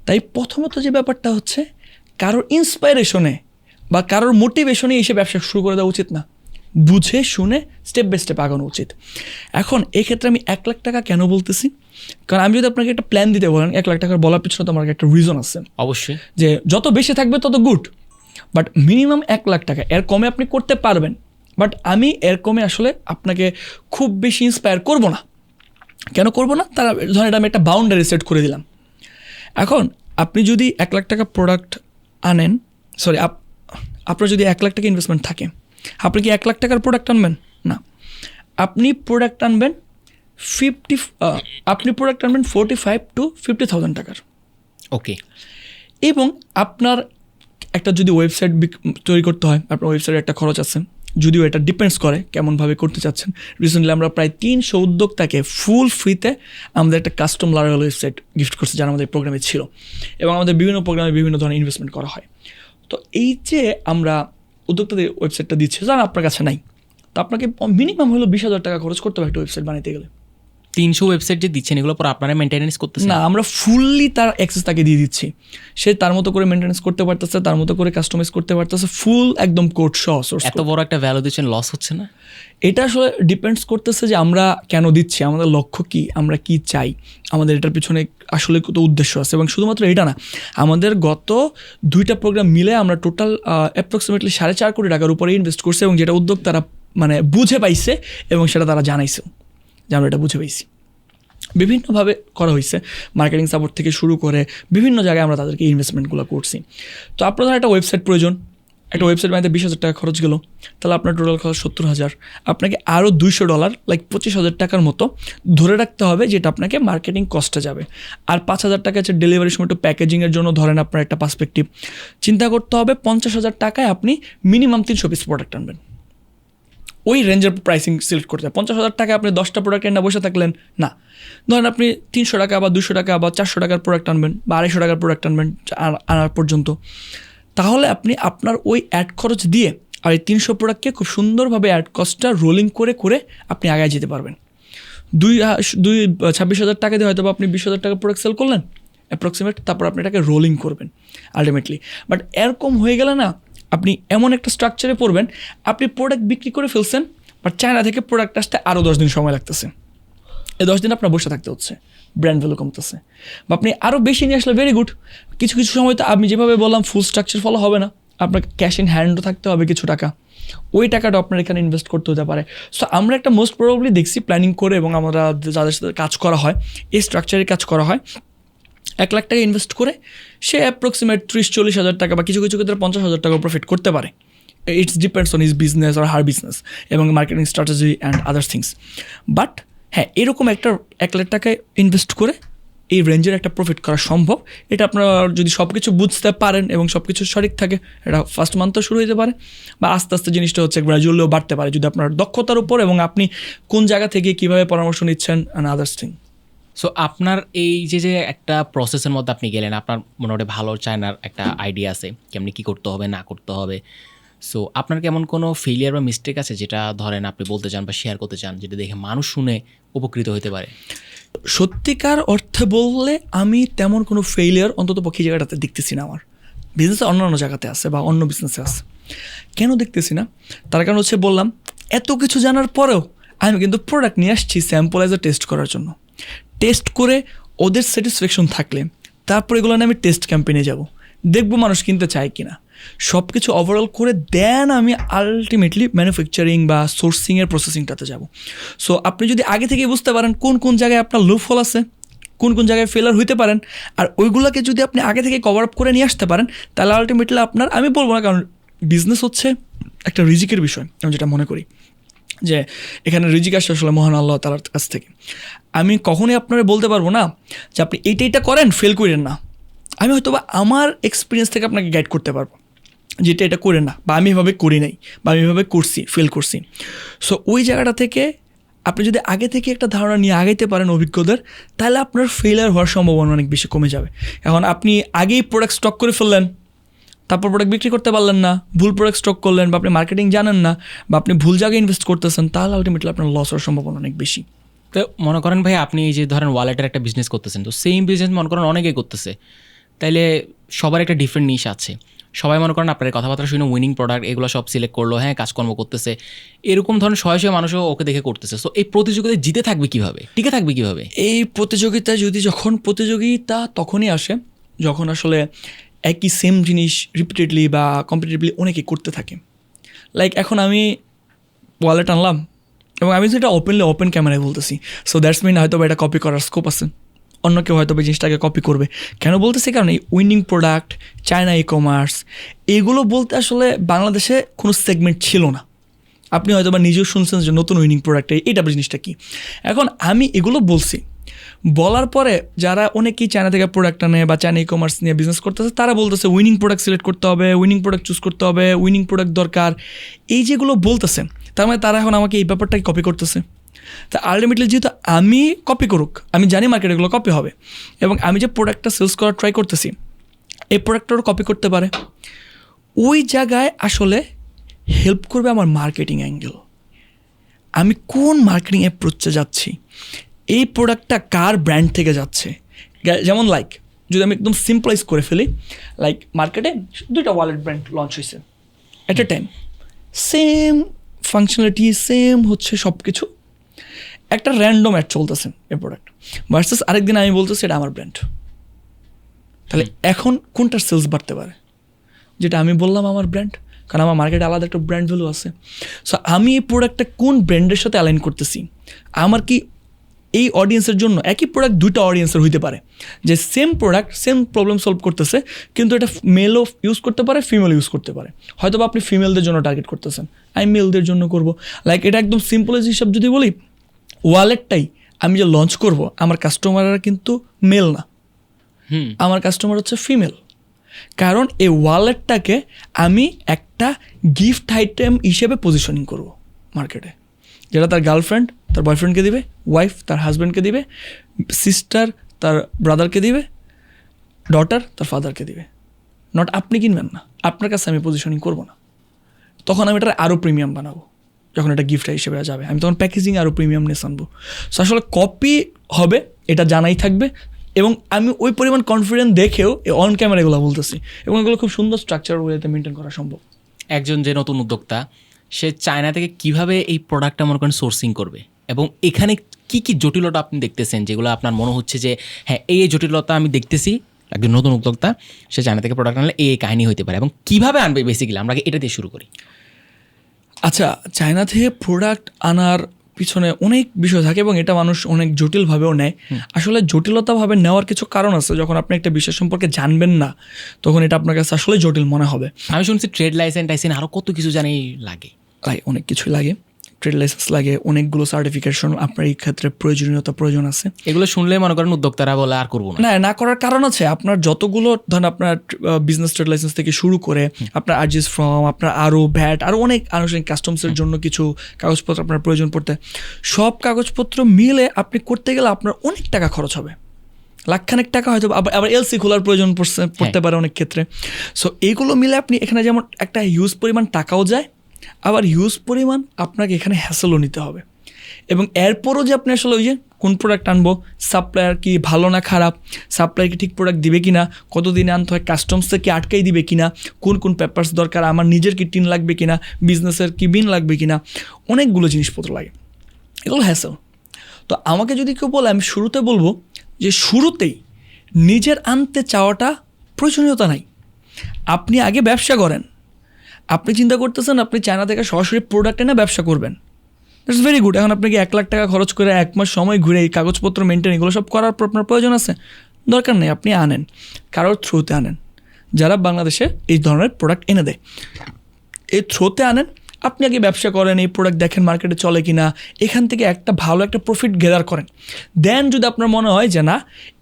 তাই প্রথমত যে ব্যাপারটা হচ্ছে, কারোর ইন্সপাইরেশনে বা কারোর মোটিভেশনে এসে ব্যবসা শুরু করে দেওয়া উচিত না, বুঝে শুনে স্টেপ বাই স্টেপ আগানো উচিত। এখন এক্ষেত্রে আমি 1 লাখ টাকা কেন বলতেছি, কারণ আমি যদি আপনাকে একটা প্ল্যান দিতে বলেন, 1 লাখ টাকার বলার পিছনে তো আমার একটা রিজন আছে অবশ্যই, যে যত বেশি থাকবে তত গুড, বাট মিনিমাম 1 লাখ টাকা, এর কমে আপনি করতে পারবেন। বাট আমি এর কমে আসলে আপনাকে খুব বেশি ইন্সপায়ার করব না। কেন করব না, তারা ধরেন আমি একটা বাউন্ডারি সেট করে দিলাম। এখন আপনি যদি 1 লাখ টাকা প্রোডাক্ট আনেন, আপনার যদি 1 লাখ টাকা ইনভেস্টমেন্ট থাকে, আপনি কি 1 লাখ টাকার প্রোডাক্ট আনবেন না, আপনি প্রোডাক্ট আনবেন 45 to 50,000 টাকার। ওকে, এবং আপনার একটা যদি ওয়েবসাইট তৈরি করতে হয়, আপনার ওয়েবসাইটের একটা খরচ আছে, যদিও এটা ডিপেন্ডস করে কেমনভাবে করতে চাচ্ছেন। রিসেন্টলি আমরা প্রায় 300 উদ্যোক্তাকে ফুল ফ্রিতে আমাদের একটা কাস্টম লারাল ওয়েবসাইট গিফট করছে, যারা আমাদের প্রোগ্রামে ছিল, এবং আমাদের বিভিন্ন প্রোগ্রামে বিভিন্ন ধরনের ইনভেস্টমেন্ট করা হয়। তো এই যে আমরা উদ্যোক্তাদের ওয়েবসাইটটা দিচ্ছি, যারা আপনার কাছে নাই, তো আপনাকে মিনিমাম হলো 20,000 টাকা খরচ করতে হবে একটা ওয়েবসাইট বানাতে গেলে। 300 ওয়েবসাইট যে দিচ্ছেন, এগুলো পর আপনারা মেনটেনেন্স করতেছেন? না, আমরা ফুললি তার অ্যাক্সেস তাকে দিয়ে দিচ্ছি, সে তার মতো করে মেনটেনেন্স করতে পারতেছে, তার মতো করে কাস্টমাইজ করতে পারতেছে, ফুল একদম কোড সহ সোর্স। এত বড় একটা ভ্যালু দিচ্ছেন, লস হচ্ছে না? এটা আসলে ডিপেন্ডস করতেছে যে আমরা কেন দিচ্ছি, আমাদের লক্ষ্য কী, আমরা কি চাই, আমাদের এটার পিছনে আসলে কত উদ্দেশ্য আছে। এবং শুধুমাত্র এটা না, আমাদের গত 2টা প্রোগ্রাম মিলে আমরা টোটাল অ্যাপ্রক্সিমেটলি 4.5 কোটি টাকার উপরে ইনভেস্ট করছি, এবং যেটা উদ্যোক্তারা মানে বুঝে পাইছে এবং সেটা তারা জানাইছে যে আমরা এটা বুঝে পাইছি। বিভিন্নভাবে করা হয়েছে, মার্কেটিং সাপোর্ট থেকে শুরু করে বিভিন্ন জায়গায় আমরা তাদেরকে ইনভেস্টমেন্টগুলো করছি। তো আপনার ধর একটা ওয়েবসাইট প্রয়োজন, একটা ওয়েবসাইট বানাতে 20,000 টাকা খরচ গেল, তাহলে আপনার টোটাল খরচ 70,000। আপনাকে আরও $200 লাইক 25,000 টাকার মতো ধরে রাখতে হবে, যেটা আপনাকে মার্কেটিং কস্টে যাবে। আর 5,000 টাকা হচ্ছে ডেলিভারির সময় একটু প্যাকেজিংয়ের জন্য, ধরেন আপনার একটা পার্সপেক্টিভ চিন্তা করতে হবে। 50,000 টাকায় আপনি মিনিমাম 300 পিস প্রোডাক্ট আনবেন। ওই রেঞ্জের প্রাইসিং সিলেক্ট করতে হবে। 50,000 টাকা আপনি 10টা প্রোডাক্ট এনে বসে থাকলেন না, ধরেন আপনি 300 টাকা বা 200 টাকা বা 400 টাকার প্রোডাক্ট আনবেন বা 250 টাকার প্রোডাক্ট আনবেন আনার পর্যন্ত, তাহলে আপনি আপনার ওই অ্যাড খরচ দিয়ে আর এই 300 প্রোডাক্টকে খুব সুন্দরভাবে অ্যাড কস্টটা রোলিং করে করে আপনি আগায় যেতে পারবেন। 26,000 টাকা দিয়ে হয়তো আপনি 20,000 টাকা প্রোডাক্ট সেল করলেন অ্যাপ্রক্সিমেট, তারপর আপনি এটাকে রোলিং করবেন আলটিমেটলি। বাট এরকম হয়ে গেলে না, আপনি এমন একটা স্ট্রাকচারে পড়বেন, আপনি প্রোডাক্ট বিক্রি করে ফেলছেন, বাট চায়না থেকে প্রোডাক্ট আসতে আরও 10 দিন সময় লাগতেছে। এই 10 দিন আপনার বসে থাকতে হচ্ছে, ব্র্যান্ড ভ্যালু কমতেছে। বা আপনি আরও বেশি নিয়ে আসলে ভেরি গুড, কিছু কিছু সময় তো আমি যেভাবে বললাম ফুল স্ট্রাকচার ফলো হবে না, আপনার ক্যাশ ইন হ্যান্ডও থাকতে হবে কিছু টাকা, ওই টাকাটা আপনার এখানে ইনভেস্ট করতে হতে পারে। সো আমরা একটা মোস্ট প্রবাবলি দেখছি প্ল্যানিং করে, এবং আমরা যাদের সাথে কাজ করা হয় এই স্ট্রাকচারে কাজ করা হয়, 1 লাখ টাকা ইনভেস্ট করে সে অ্যাপ্রক্সিমেট 30-40 হাজার টাকা বা কিছু কিছু ক্ষেত্রে 50,000 টাকা প্রফিট করতে পারে। It's depends on his business আর হার বিজনেস এবং marketing strategy and other things. But হ্যাঁ, এরকম একটা 1 লাখ টাকায় ইনভেস্ট করে এই রেঞ্জের একটা প্রফিট করা সম্ভব। এটা আপনারা যদি সব কিছু বুঝতে পারেন এবং সব কিছু সঠিক থাকে, এটা ফার্স্ট মান্থও শুরু হতে পারে বা আস্তে আস্তে জিনিসটা হচ্ছে গ্র্যাজুয়ালিও বাড়তে পারে, যদি আপনার দক্ষতার উপর এবং আপনি কোন জায়গা থেকে কীভাবে পরামর্শ নিচ্ছেন অ্যান্ড আদার্স থিং। সো আপনার এই যে একটা প্রসেসের মধ্যে আপনি গেলেন, আপনার মোটামুটি ভালো চায়নার একটা আইডিয়া আছে কেমনি কী করতে হবে না করতে হবে। সো আপনার কেমন কোনো ফেলিয়ার বা মিস্টেক আছে যেটা ধরেন আপনি বলতে চান বা শেয়ার করতে চান, যেটা দেখে মানুষ শুনে উপকৃত হতে পারে? সত্যিকার অর্থে বললে আমি তেমন কোনো ফেইলিয়ার অন্তত পক্ষে জায়গাটাতে দেখতেছি না। আমার বিজনেসে অন্যান্য জায়গাতে আছে বা অন্য বিজনেসে আছে, কেন দেখতেছি না? তার কারণ হচ্ছে বললাম, এত কিছু জানার পরেও আমি কিন্তু প্রোডাক্ট নিয়ে আসছি স্যাম্পলাইজার টেস্ট করার জন্য। টেস্ট করে ওদের স্যাটিসফ্যাকশন থাকলে তারপর এগুলো নিয়ে আমি টেস্ট ক্যাম্পেইনে যাব, দেখবো মানুষ কিনতে চায় কিনা, সব কিছু ওভারঅল করে দেন আমি আলটিমেটলি ম্যানুফ্যাকচারিং বা সোর্সিংয়ের প্রসেসিংটাতে যাব। সো আপনি যদি আগে থেকে বুঝতে পারেন কোন কোন জায়গায় আপনার লুপ হোল আছে, কোন কোন জায়গায় ফেলার হইতে পারেন, আর ওইগুলোকে যদি আপনি আগে থেকে কভার আপ করে নিয়ে আসতে পারেন, তাহলে আলটিমেটলি আপনার, আমি বলবো না, কারণ বিজনেস হচ্ছে একটা রিজিকের বিষয়, আমি যেটা মনে করি যে এখানে রিজিক আসে আসলে মহান আল্লাহ তাআলার কাছ থেকে। আমি কখনোই আপনারা বলতে পারবো না যে আপনি এইটা করেন, ফেল করেন না। আমি হয়তো বা আমার এক্সপিরিয়েন্স থেকে আপনাকে গাইড করতে পারবো যেটা এটা করে না, বা আমি এভাবে করি নাই, বা আমি এভাবে করছি, ফেল করছি। সো ওই জায়গাটা থেকে আপনি যদি আগে থেকে একটা ধারণা নিয়ে আগাইতে পারেন অভিজ্ঞদের, তাহলে আপনার ফেলিয়ার হওয়ার সম্ভাবনা অনেক বেশি কমে যাবে। এখন আপনি আগেই প্রোডাক্ট স্টক করে ফেললেন, তারপর প্রোডাক্ট বিক্রি করতে পারলেন না, ভুল প্রোডাক্ট স্টক করলেন, বা আপনি মার্কেটিং জানেন না, বা আপনি ভুল জায়গায় ইনভেস্ট করতেছেন, তাহলে আলটিমেটলি আপনার লস হওয়ার সম্ভাবনা অনেক বেশি। তো মনে করেন ভাই, আপনি এই যে ধরেন ওয়ালেটের একটা বিজনেস করতেছেন, তো সেম বিজনেস মনে করেন অনেকেই করতেছে, তাইলে সবার একটা ডিফারেন্ট নিশ আছে। সবাই মনে করেন আপনার কথাবার্তা শুনে উইনিং প্রোডাক্ট এগুলো সব সিলেক্ট করলো, হ্যাঁ কাজকর্ম করতেছে, এরকম ধরনের শয়ে শয়ে মানুষও ওকে দেখে করতেছে। সো এই প্রতিযোগিতায় জিতে থাকবে কীভাবে, টিকে থাকবে কীভাবে? এই প্রতিযোগিতায় যখন প্রতিযোগিতা তখনই আসে যখন আসলে একই সেম জিনিস রিপিটেডলি বা কম্পিটিটিভলি অনেকে করতে থাকে। লাইক এখন আমি ওয়ালেট আনলাম এবং আমি যেটা ওপেন ক্যামেরায় বলতেছি, সো দ্যাটস মিন হয়তো বা এটা কপি করার স্কোপ আছে, অন্য কেউ হয়তো বা জিনিসটাকে কপি করবে। কেন বলতেছি? কারণ এই winning product, China e commerce, এগুলো বলতে আসলে বাংলাদেশে কোনো সেগমেন্ট ছিল না। আপনি হয়তো বা নিজেও শুনছেন যে নতুন উইনিং প্রোডাক্ট এইটা জিনিসটা কী। এখন আমি এগুলো বলছি, বলার পরে যারা অনেকেই চায়না থেকে প্রোডাক্ট আনে বা চায়না ই কমার্স নিয়ে বিজনেস করতেছে, তারা বলতেছে উইনিং প্রোডাক্ট সিলেক্ট করতে হবে, উইনিং প্রোডাক্ট চুজ করতে হবে, উইনিং প্রোডাক্ট দরকার, এই যেগুলো বলতেছে, তার মানে তারা এখন আমাকে এই ব্যাপারটাকে কপি করতেছে। তা আলটিমেটলি যেহেতু আমি কপি করুক, আমি জানি মার্কেটে এগুলো কপি হবে, এবং আমি যে প্রোডাক্টটা সেলস করার ট্রাই করতেছি এই প্রোডাক্টটাও কপি করতে পারে, ওই জায়গায় আসলে হেল্প করবে আমার মার্কেটিং অ্যাঙ্গেল। আমি কোন মার্কেটিং অ্যাপ্রোচে যাচ্ছি, এই প্রোডাক্টটা কার ব্র্যান্ড থেকে যাচ্ছে। যেমন লাইক যদি আমি একদম সিম্পলাইজ করে ফেলি, লাইক মার্কেটে 2টা ওয়ালেট ব্র্যান্ড লঞ্চ হয়েছে at a time, same functionality, same হচ্ছে সব কিছু, একটা র্যান্ডম অ্যাড চলতেছে এই প্রোডাক্ট ভার্সাস আরেকদিন আমি বলতেছি এটা আমার ব্র্যান্ড। তাহলে এখন কোনটার সেলস বাড়তে পারে? যেটা আমি বললাম আমার ব্র্যান্ড, কারণ আমার মার্কেটে আলাদা একটা ব্র্যান্ড ভ্যালু আছে। সো আমি এই প্রোডাক্টটা কোন ব্র্যান্ডের সাথে অ্যালাইন করতেছি, আমার কি এই অডিয়েন্সের জন্য একই প্রোডাক্ট 2টা অডিয়েন্সের হইতে পারে, যে same product same problem solve করতেছে, কিন্তু এটা মেলও ইউজ করতে পারে, ফিমেল ইউজ করতে পারে। হয়তো বা আপনি ফিমেলদের জন্য টার্গেট করতেছেন, আমি মেলদের জন্য করব। লাইক এটা একদম সিম্পল হিসাব যদি বলি, ওয়ালেটটাই আমি যে লঞ্চ করব, আমার কাস্টমাররা কিন্তু মেল না, আমার কাস্টমার হচ্ছে ফিমেল। কারণ এই ওয়ালেটটাকে আমি একটা গিফট আইটেম হিসেবে পজিশনিং করব মার্কেটে, যেটা তার গার্লফ্রেন্ড তার বয়ফ্রেন্ডকে দিবে, ওয়াইফ তার হাজব্যান্ডকে দিবে, সিস্টার তার ব্রাদারকে দিবে, ডটার তার ফাদারকে দিবে। নট আপনি কিনবেন না, আপনার কাছে আমি পজিশনিং করবো না, তখন আমি এটা আরও প্রিমিয়াম বানাবো। যখন এটা গিফট হিসেবে যাবে আমি তখন প্যাকেজিং আরও প্রিমিয়ামনেস আনবো। সো আসলে কপি হবে এটা জানাই থাকবে, এবং আমি ওই পরিমাণ কনফিডেন্ট দেখেও অন ক্যামেরা এগুলো বলতেছি, এবং এগুলো খুব সুন্দর স্ট্রাকচার ওয়েতে মেনটেন করা সম্ভব। একজন যে নতুন উদ্যোক্তা সে চায়না থেকে কিভাবে এই প্রোডাক্টটা মনে করেন সোর্সিং করবে, এবং এখানে কি কি জটিলতা আপনি দেখতেছেন যেগুলো আপনার মনে হচ্ছে যে হ্যাঁ এই জটিলতা আমি দেখতেছি, একজন নতুন উদ্যোক্তা সে চায়না থেকে প্রোডাক্ট আনলে এই কাহিনী হতে পারে, এবং কীভাবে আনবে বেসিক্যালি আমরা এটা দিয়ে শুরু করি। আচ্ছা, চায়না থেকে প্রোডাক্ট আনার পিছনে অনেক বিষয় থাকে এবং এটা মানুষ অনেক জটিলভাবেও নেয়। আসলে জটিলতাভাবে নেওয়ার কিছু কারণ আছে। যখন আপনি একটা বিষয় সম্পর্কে জানবেন না তখন এটা আপনার কাছে আসলে জটিল মনে হবে। আমি শুনছি ট্রেড লাইসেন্স আরও কত কিছু জানি লাগে, অনেক কিছুই লাগে, ট্রেড লাইসেন্স লাগে, অনেকগুলো সার্টিফিকেশন আপনার এই ক্ষেত্রে প্রয়োজন আছে। এগুলো শুনলে মনে করেন উদ্যোক্তারা বলে আর করবো না। না করার কারণ আছে। আপনার যতগুলো ধরেন আপনার বিজনেস ট্রেড লাইসেন্স থেকে শুরু করে আপনার আরজিএস ফর্ম, আপনার আরও ভ্যাট, আরও অনেক আনুষ্ঠানিক কাস্টমসের জন্য কিছু কাগজপত্র আপনার প্রয়োজন পড়তে, সব কাগজপত্র মিলে আপনি করতে গেলে আপনার অনেক টাকা খরচ হবে, লাখখানেক টাকা হয়তো। আবার এলসি খোলার প্রয়োজন পড়তে পারে অনেক ক্ষেত্রে। সো এইগুলো মিলে আপনি এখানে যেমন একটা হিউজ পরিমাণ টাকাও যায়, আবার হিউজ পরিমাণ আপনাকে এখানে হ্যাসেলও নিতে হবে। এবং এরপরও যে আপনি আসলে ওই যে কোন প্রোডাক্ট আনবো, সাপ্লায়ার কি ভালো না খারাপ, সাপ্লায়ার কি ঠিক প্রোডাক্ট দিবে কিনা, কতদিনে আনতে হয়, কাস্টমসে কি আটকাই দিবে কিনা, কোন পেপারস দরকার, আমার নিজের কি টিন লাগবে কিনা, বিজনেসের কি বিন লাগবে কিনা, অনেকগুলো জিনিসপত্র লাগে, এগুলো হ্যাসেল। তো আমাকে যদি কেউ বলে, আমি শুরুতে বলবো যে শুরুতেই নিজের আনতে চাওয়াটা প্রয়োজনীয়তা নাই। আপনি আগে ব্যবসা করেন, আপনি চিন্তা করতেছেন আপনি চায়না থেকে সরাসরি প্রোডাক্ট এনে ব্যবসা করবেন, দ্যাটস ভেরি গুড। এখন আপনাকে 1 লাখ টাকা খরচ করে 1 মাস সময় ঘুরে এই কাগজপত্র মেনটেন এগুলো সব করার পর আপনার প্রয়োজন আছে? দরকার নেই। আপনি আনেন, কারোর থ্রুতে আনেন, যারা বাংলাদেশে এই ধরনের প্রোডাক্ট এনে দেয়, এই থ্রুতে আনেন। আপনি আগে ব্যবসা করেন, এই প্রোডাক্ট দেখেন মার্কেটে চলে কি না, এখান থেকে একটা ভালো একটা প্রফিট গেদার করেন। দেন যদি আপনার মনে হয় যে না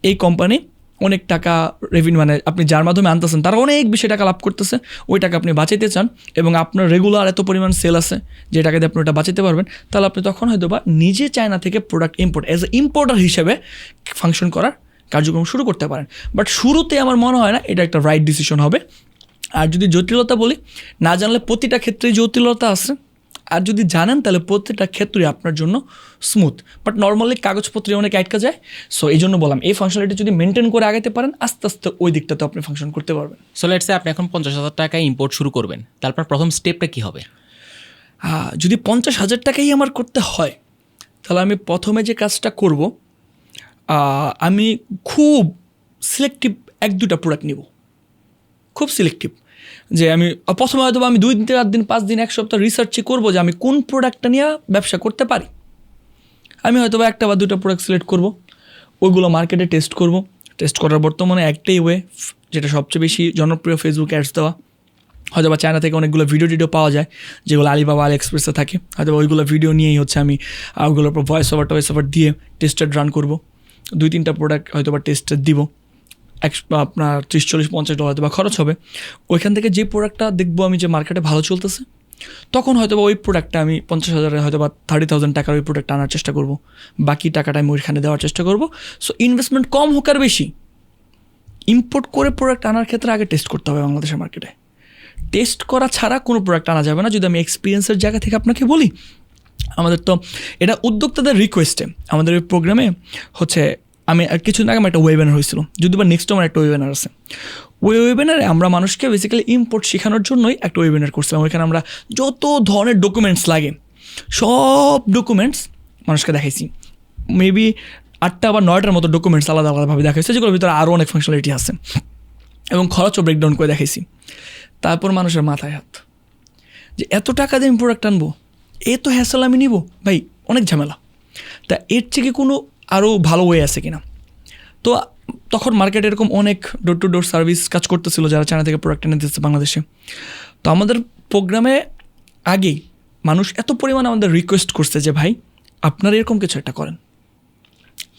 এই কোম্পানি অনেক টাকা রেভিনিউ, মানে আপনি যার মাধ্যমে আনতেছেন তারা অনেক বেশি টাকা লাভ করতেছে, ওই টাকা আপনি বাঁচাইতে চান এবং আপনার রেগুলার এত পরিমাণ সেল আছে যে টাকা দিয়ে আপনি ওটা বাঁচাতে পারবেন, তাহলে আপনি তখন হয়তো বা নিজে চায়না থেকে product import as a importer হিসেবে ফাংশন করার কার্যক্রম শুরু করতে পারেন। বাট শুরুতে আমার মনে হয় না এটা একটা রাইট ডিসিশন হবে। আর যদি জটিলতা বলি, না জানলে প্রতিটা ক্ষেত্রেই জটিলতা আছে, আর যদি জানেন তাহলে প্রত্যেকটা ক্ষেত্রেই আপনার জন্য স্মুথ। বাট নর্মালি কাগজপত্রে অনেক আটকা যায়। সো এই জন্য বললাম এই ফাংশনালিটি যদি মেনটেন করে আগাতে পারেন, আস্তে আস্তে ওই দিকটাতে আপনি ফাংশন করতে পারবেন। সো লেটস সে আপনি এখন 50,000 টাকায় ইম্পোর্ট শুরু করবেন, তারপর প্রথম স্টেপটা কী হবে? যদি 50,000 টাকাই আমার করতে হয়, তাহলে আমি প্রথমে যে কাজটা করব, আমি খুব সিলেক্টিভ 1-2টা প্রোডাক্ট নিব, খুব সিলেক্টিভ। যে আমি প্রথমে হয়তো আমি 2 দিন 4 দিন 5 দিন 1 সপ্তাহ রিসার্চই করবো যে আমি কোন প্রোডাক্টটা নিয়ে ব্যবসা করতে পারি। আমি হয়তো 1টা বা 2টা প্রোডাক্ট সিলেক্ট করব, ওইগুলো মার্কেটে টেস্ট করব। টেস্ট করার বর্তমানে একটাই ওয়ে, যেটা সবচেয়ে বেশি জনপ্রিয়, ফেসবুক অ্যাডস দেওয়া। হয়তো বা চায়না থেকে অনেকগুলো ভিডিও পাওয়া যায় যেগুলো আলিবাবা, আলি এক্সপ্রেসে থাকে, হয়তো ওইগুলো ভিডিও নিয়েই হচ্ছে আমি ওগুলোর উপর ভয়েস ওভার দিয়ে টেস্টেড রান করব। 2-3টা প্রোডাক্ট হয়তো বা টেস্টেড দিব, আপনার $30-40-50 বা খরচ হবে। ওইখান থেকে যে প্রোডাক্টটা দেখবো আমি যে মার্কেটে ভালো চলতেছে, তখন হয়তো বা ওই প্রোডাক্টটা আমি 50,000 হয়তো বা 30,000 টাকার ওই প্রোডাক্ট আনার চেষ্টা করব, বাকি টাকাটা আমি ওইখানে দেওয়ার চেষ্টা করব। সো ইনভেস্টমেন্ট কম হোক আর বেশি, ইম্পোর্ট করে প্রোডাক্ট আনার ক্ষেত্রে আগে টেস্ট করতে হবে। বাংলাদেশের মার্কেটে টেস্ট করা ছাড়া কোনো প্রোডাক্ট আনা যাবে না। যদি আমি এক্সপিরিয়েন্সের জায়গা থেকে আপনাকে বলি, আমাদের তো এটা উদ্যোক্তাদের রিকোয়েস্টে আমাদের ওই প্রোগ্রামে হচ্ছে, আমি কিছুদিন আগে আমার একটা ওয়েবিনার হয়েছিল, যদি বা নেক্সট আমার একটা ওয়েবিনার আছে। ওই ওয়েবিনারে আমরা মানুষকে বেসিক্যালি ইম্পোর্ট শেখানোর জন্যই একটা ওয়েবিনার করছিলাম। ওইখানে আমরা যত ধরনের ডকুমেন্টস লাগে সব ডকুমেন্টস মানুষকে দেখাইছি। মেবি 8টা বা 9টার মতো ডকুমেন্টস আলাদাভাবে দেখাইছে, যেগুলোর ভিতরে আরও অনেক ফাংশনালিটি আছে, এবং খরচও ব্রেকডাউন করে দেখাইছি। তারপর মানুষের মাথায় হাত যে এত টাকা দিয়ে আমি প্রোডাক্ট আনবো, তো হ্যাসেল আমি নিব ভাই, অনেক ঝামেলা। তা এর থেকে কোনো আরও ভালো ওয়ে আছে কিনা? তো তখন মার্কেটে এরকম অনেক ডোর টু ডোর সার্ভিস কাজ করতেছিল যারা চায়না থেকে প্রোডাক্ট এনে দিচ্ছে বাংলাদেশে। তো আমাদের প্রোগ্রামে আগেই মানুষ এত পরিমাণে আমাদের রিকোয়েস্ট করছে যে ভাই আপনারা এরকম কিছু একটা করেন।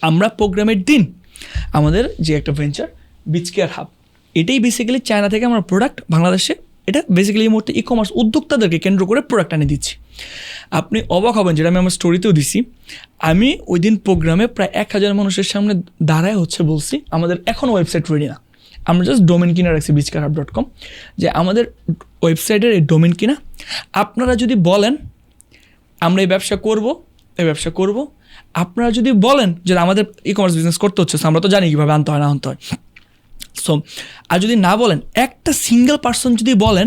আমরা প্রোগ্রামের দিন আমাদের যে একটা ভেঞ্চার বিচ কেয়ার হাব, এটাই বেসিক্যালি চায়না থেকে আমরা প্রোডাক্ট বাংলাদেশে এটা বেসিক্যালি এই মুহূর্তে ই কমার্স উদ্যোক্তাদেরকে কেন্দ্র করে প্রোডাক্ট আনিয়ে দিচ্ছি। আপনি অবাক হবেন, যেটা আমি আমার স্টোরিতেও দিছি, আমি ওই দিন প্রোগ্রামে প্রায় 1000 মানুষের সামনে দাঁড়ায় বলছি আমাদের এখনও ওয়েবসাইট রেডি না, আমরা জাস্ট ডোমেন কিনে রাখছি bizcarhub.com, যে আমাদের ওয়েবসাইটের এই ডোমেন কিনা, আপনারা যদি বলেন আমরা এই ব্যবসা করব, আপনারা যদি বলেন যে আমাদের ই কমার্স বিজনেস করতে হচ্ছে, আমরা তো জানি কীভাবে আনতে হয় না আনতে হয়। সো আর যদি না বলেন, একটা সিঙ্গেল পার্সন যদি বলেন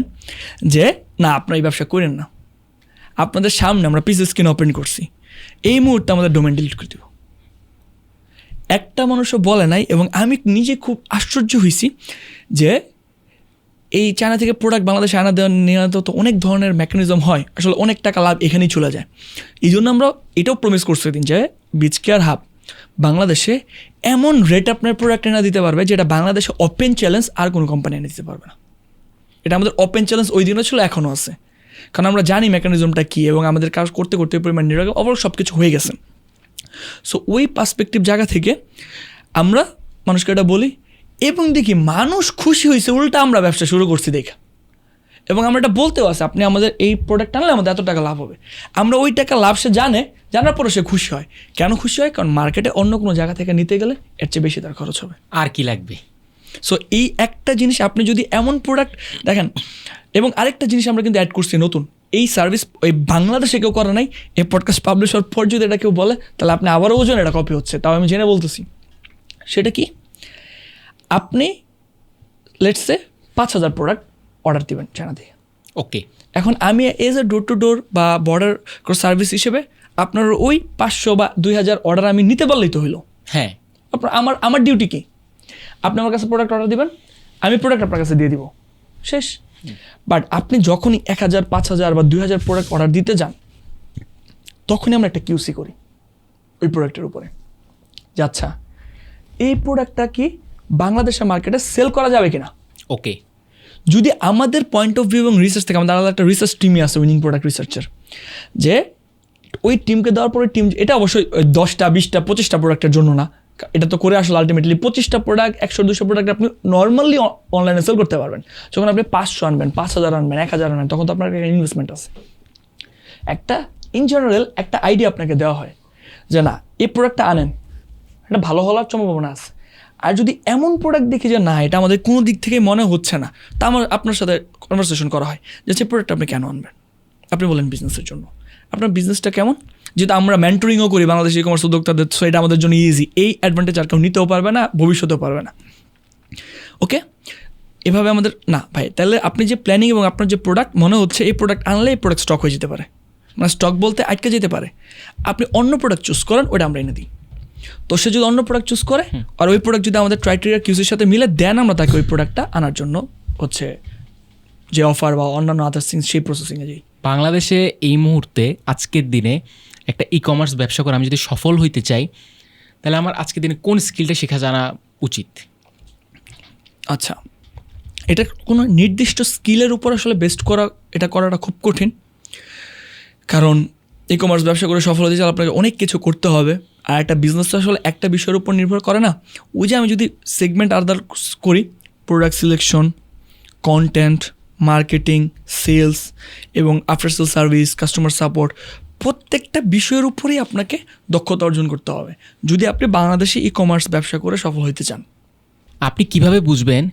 যে না আপনারা এই ব্যবসা করেন না, আপনাদের সামনে আমরা পিসি স্ক্রিন ওপেন করছি, এই মুহূর্তে আমাদের ডোমেন ডিলিট করে দেব। একটা মানুষও বলে নাই। এবং আমি নিজে খুব আশ্চর্য হয়েছি যে এই চায়না থেকে প্রোডাক্ট বাংলাদেশে নেওয়া তো অনেক ধরনের মেকানিজম হয়, আসলে অনেক টাকা লাভ এখানেই চলে যায়। এই জন্য আমরা এটাও প্রমিস করছি দিন যে বিচকেয়ার হাব বাংলাদেশে এমন রেট আপনার প্রোডাক্ট এনে দিতে পারবে যেটা বাংলাদেশে ওপেন চ্যালেঞ্জ আর কোনো কোম্পানি এনে দিতে পারবে না। এটা আমাদের ওপেন চ্যালেঞ্জ ওই দিনও ছিল, এখনও আছে, কারণ আমরা জানি মেকানিজমটা কী এবং আমাদের কাজ করতে করতে পরিমাণ নিরাগ অবশ্য সব কিছু হয়ে গেছে। সো ওই পার্সপেক্টিভ জায়গা থেকে আমরা মানুষকে এটা বলি এবং দেখি মানুষ খুশি হয়েছে, উল্টা আমরা ব্যবসা শুরু করছি দেখা। এবং আমরা এটা বলতেও আছে, আপনি আমাদের এই প্রোডাক্ট আনলে আমাদের এত টাকা লাভ হবে। আমরা ওই টাকা লাভ সে জানার পরে সে খুশি হয়। কেন খুশি হয়? কারণ মার্কেটে অন্য কোনো জায়গা থেকে নিতে গেলে এর চেয়ে বেশি তার খরচ হবে। আর কি লাগবে? সো এই একটা জিনিস আপনি যদি এমন প্রোডাক্ট দেখেন। এবং আরেকটা জিনিস আমরা কিন্তু অ্যাড করছি নতুন, এই সার্ভিস ওই বাংলাদেশে কেউ করে নাই। এই পডকাস্ট পাবলিশ হওয়ার পর যদি এটা কেউ বলে তাহলে আপনি আবারও ওজন এটা কপি হচ্ছে, তাও আমি জেনে বলতেছি। সেটা কি? আপনি লেটসে 5000 প্রোডাক্ট অর্ডার দেবেন চায়না থেকে। ওকে, এখন আমি এজ এ ডোর টু ডোর বা বর্ডার সার্ভিস হিসেবে আপনার ওই 500 বা 2000 অর্ডার আমি নিতে পারলেই তো হইলো। হ্যাঁ, আমার ডিউটি কি? আপনি আমার কাছে প্রোডাক্ট অর্ডার দেবেন, আমি প্রোডাক্ট আপনার কাছে দিয়ে দিব, শেষ। বাট আপনি যখনই 1000, 5000 বা 2000 প্রোডাক্ট অর্ডার দিতে যান, তখনই আমরা একটা কিউসি করি ওই প্রোডাক্টের উপরে, যে আচ্ছা এই প্রোডাক্টটা কি বাংলাদেশের মার্কেটে সেল করা যাবে কিনা। ওকে, যদি আমাদের পয়েন্ট অফ ভিউ এবং রিসার্চ থেকে, আমাদের আলাদা একটা রিসার্চ টিমই আছে, উইনিং প্রোডাক্ট রিসার্চের, যে ওই টিমকে দেওয়ার পরে টিম, এটা অবশ্যই 10টা 20টা 25টা প্রোডাক্টের জন্য না, এটা তো করে আসলে আলটিমেটলি 25টা প্রোডাক্ট 100-200 প্রোডাক্ট আপনি নর্মালি অনলাইনে সেল করতে পারবেন। যখন আপনি 500 আনবেন, 5000 আনবেন, 1000 আনবেন, তখন তো আপনার একটা ইনভেস্টমেন্ট আছে। একটা ইন জেনারেল একটা আইডিয়া আপনাকে দেওয়া হয় যে না এই প্রোডাক্টটা আনেন, এটা ভালো হওয়ার সম্ভাবনা আছে। আর যদি এমন প্রোডাক্ট দেখি যে না এটা আমাদের কোনো দিক থেকে মনে হচ্ছে না, তা আপনার সাথে কনভারসেশন করা হয় যে সেই প্রোডাক্ট আপনি কেন আনবেন। আপনি বলেন বিজনেসের জন্য, আপনার বিজনেসটা কেমন, যেহেতু আমরা মেন্টরিংও করি বাংলাদেশি ই কমার্স উদ্যোক্তাদের, সো এটা আমাদের জন্য ইজি। এই অ্যাডভান্টেজ আর কেউ নিতেও পারবে না, ভবিষ্যতেও পারবে না। ওকে, এভাবে আমাদের না ভাই, তাহলে আপনি যে প্ল্যানিং এবং আপনার যে প্রোডাক্ট মনে হচ্ছে এই প্রোডাক্ট আনলে এই প্রোডাক্ট স্টক হয়ে যেতে পারে, মানে স্টক বলতে আটকে যেতে পারে, আপনি অন্য প্রোডাক্ট চুজ করেন, ওটা আমরা এনে দিই। তো সে যদি অন্য প্রোডাক্ট চুজ করে আর ওই প্রোডাক্ট যদি আমাদের ক্রাইটেরিয়া কিউসির সাথে মিলে, দেন আমরা তাকে ওই প্রোডাক্টটা আনার জন্য হচ্ছে যে অফার বা অন্যান্য আদার্স থিংস সেই প্রসেসিংয়ে যাই। বাংলাদেশে এই মুহূর্তে আজকের দিনে একটা ই কমার্স ব্যবসা করে আমি যদি সফল হইতে চাই, তাহলে আমার আজকের দিনে কোন স্কিলটা শেখা জানা উচিত? আচ্ছা, এটা কোনো নির্দিষ্ট স্কিলের উপর আসলে বেস্ট এটা করাটা খুব কঠিন, কারণ ই কমার্স ব্যবসা করে সফল হতে চাইলে আপনাকে অনেক কিছু করতে হবে। আর একটা বিজনেস তো আসলে একটা বিষয়ের উপর নির্ভর করে না। ওই যে আমি যদি সেগমেন্ট আলাদা করি, product selection, content, marketing, sales এবং after sale service, customer support, প্রত্যেকটা বিষয়ের উপরেই আপনাকে দক্ষতা অর্জন করতে হবে যদি আপনি বাংলাদেশে ই কমার্স ব্যবসা করে সফল হতে চান। আপনি কিভাবে বুঝবেন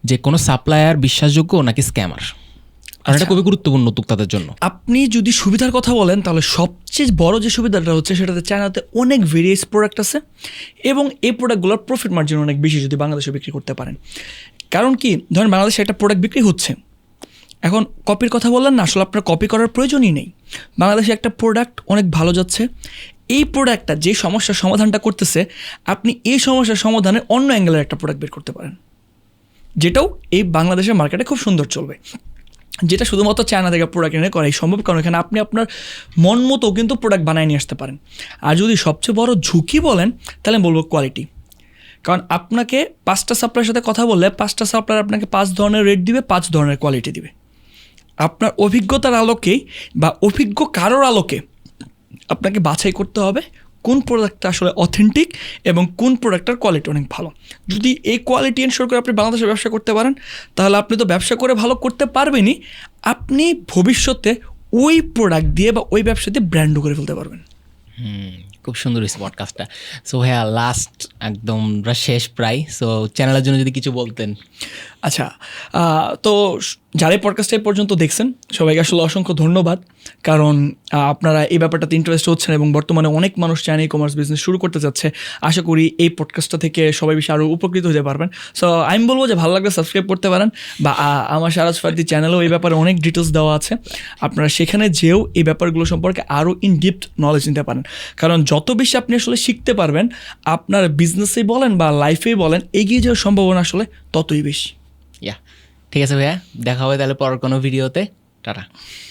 যে কোনো সাপ্লায়ার বিশ্বাসযোগ্য নাকি স্ক্যামার? কারণ এটা খুবই গুরুত্বপূর্ণ উদ্যোক্তাদের জন্য। আপনি যদি সুবিধার কথা বলেন তাহলে সবচেয়ে বড় যে সুবিধাটা হচ্ছে সেটাতে চায়নাতে অনেক ভেরিয়াস প্রোডাক্ট আছে এবং এই প্রোডাক্টগুলোর প্রফিট মার্জিন অনেক বেশি যদি বাংলাদেশে বিক্রি করতে পারেন। কারণ কি, ধরেন বাংলাদেশে একটা প্রোডাক্ট বিক্রি হচ্ছে, এখন কপির কথা বললেন না, আসলে আপনার কপি করার প্রয়োজনই নেই। বাংলাদেশে একটা প্রোডাক্ট অনেক ভালো যাচ্ছে, এই প্রোডাক্টটা যে সমস্যার সমাধানটা করতেছে, আপনি এই সমস্যার সমাধানে অন্য অ্যাঙ্গেলের একটা প্রোডাক্ট বের করতে পারেন, যেটাও এই বাংলাদেশের মার্কেটে খুব সুন্দর চলবে, যেটা শুধুমাত্র চায়না থেকে প্রোডাক্ট এনে করাই সম্ভব। কারণ এখানে আপনি আপনার মন মতো কিন্তু প্রোডাক্ট বানিয়ে নিয়ে আসতে পারেন। আর যদি সবচেয়ে বড় ঝুঁকি বলেন তাহলে বলবো কোয়ালিটি। কারণ আপনাকে 5টা সাপ্লাইয়ের সাথে কথা বললে 5টা সাপ্লায়ার আপনাকে 5 ধরনের রেট দিবে, 5 ধরনের কোয়ালিটি দিবে। আপনার অভিজ্ঞতার আলোকেই বা অভিজ্ঞ কারোর আলোকে আপনাকে বাছাই করতে হবে কোন প্রোডাক্টটা আসলে অথেন্টিক এবং কোন প্রোডাক্টটার কোয়ালিটি অনেক ভালো। যদি এই কোয়ালিটি এনশোর করে আপনি বাংলাদেশে ব্যবসা করতে পারেন, তাহলে আপনি তো ব্যবসা করে ভালো করতে পারবেনই, আপনি ভবিষ্যতে ওই প্রোডাক্ট দিয়ে বা ওই ব্যবসা দিয়ে ব্র্যান্ডও করে ফেলতে পারবেন। খুব সুন্দর হয়েছে পডকাস্টটা। সো ভাইয়া লাস্ট একদম শেষ প্রায়, সো চ্যানেলের জন্য যদি কিছু বলতেন। আচ্ছা, তো যারা এই পডকাস্টটা এই পর্যন্ত দেখছেন সবাইকে আসলে অসংখ্য ধন্যবাদ, কারণ আপনারা এই ব্যাপারটাতে ইন্টারেস্ট হচ্ছেন এবং বর্তমানে অনেক মানুষ চায়না ই কমার্স বিজনেস শুরু করতে যাচ্ছে। আশা করি এই পডকাস্টটা থেকে সবাই বেশি আরও উপকৃত হতে পারবেন। সো আমি বলবো যে ভালো লাগলে সাবস্ক্রাইব করতে পারেন, বা আমার সারাজ ফার্দি চ্যানেলেও এই ব্যাপারে অনেক ডিটেলস দেওয়া আছে, আপনারা সেখানে যেও এই ব্যাপারগুলো সম্পর্কে আরও ইন ডিপথ নলেজ নিতে পারেন। কারণ যত বেশি আপনি আসলে শিখতে পারবেন, আপনার বিজনেসেই বলেন বা লাইফেই বলেন, এগিয়ে যাওয়ার সম্ভাবনা আসলে ততই বেশি। ঠিক আছে ভাইয়া, দেখা হবে তাহলে পরের কোনো ভিডিওতে। টাটা।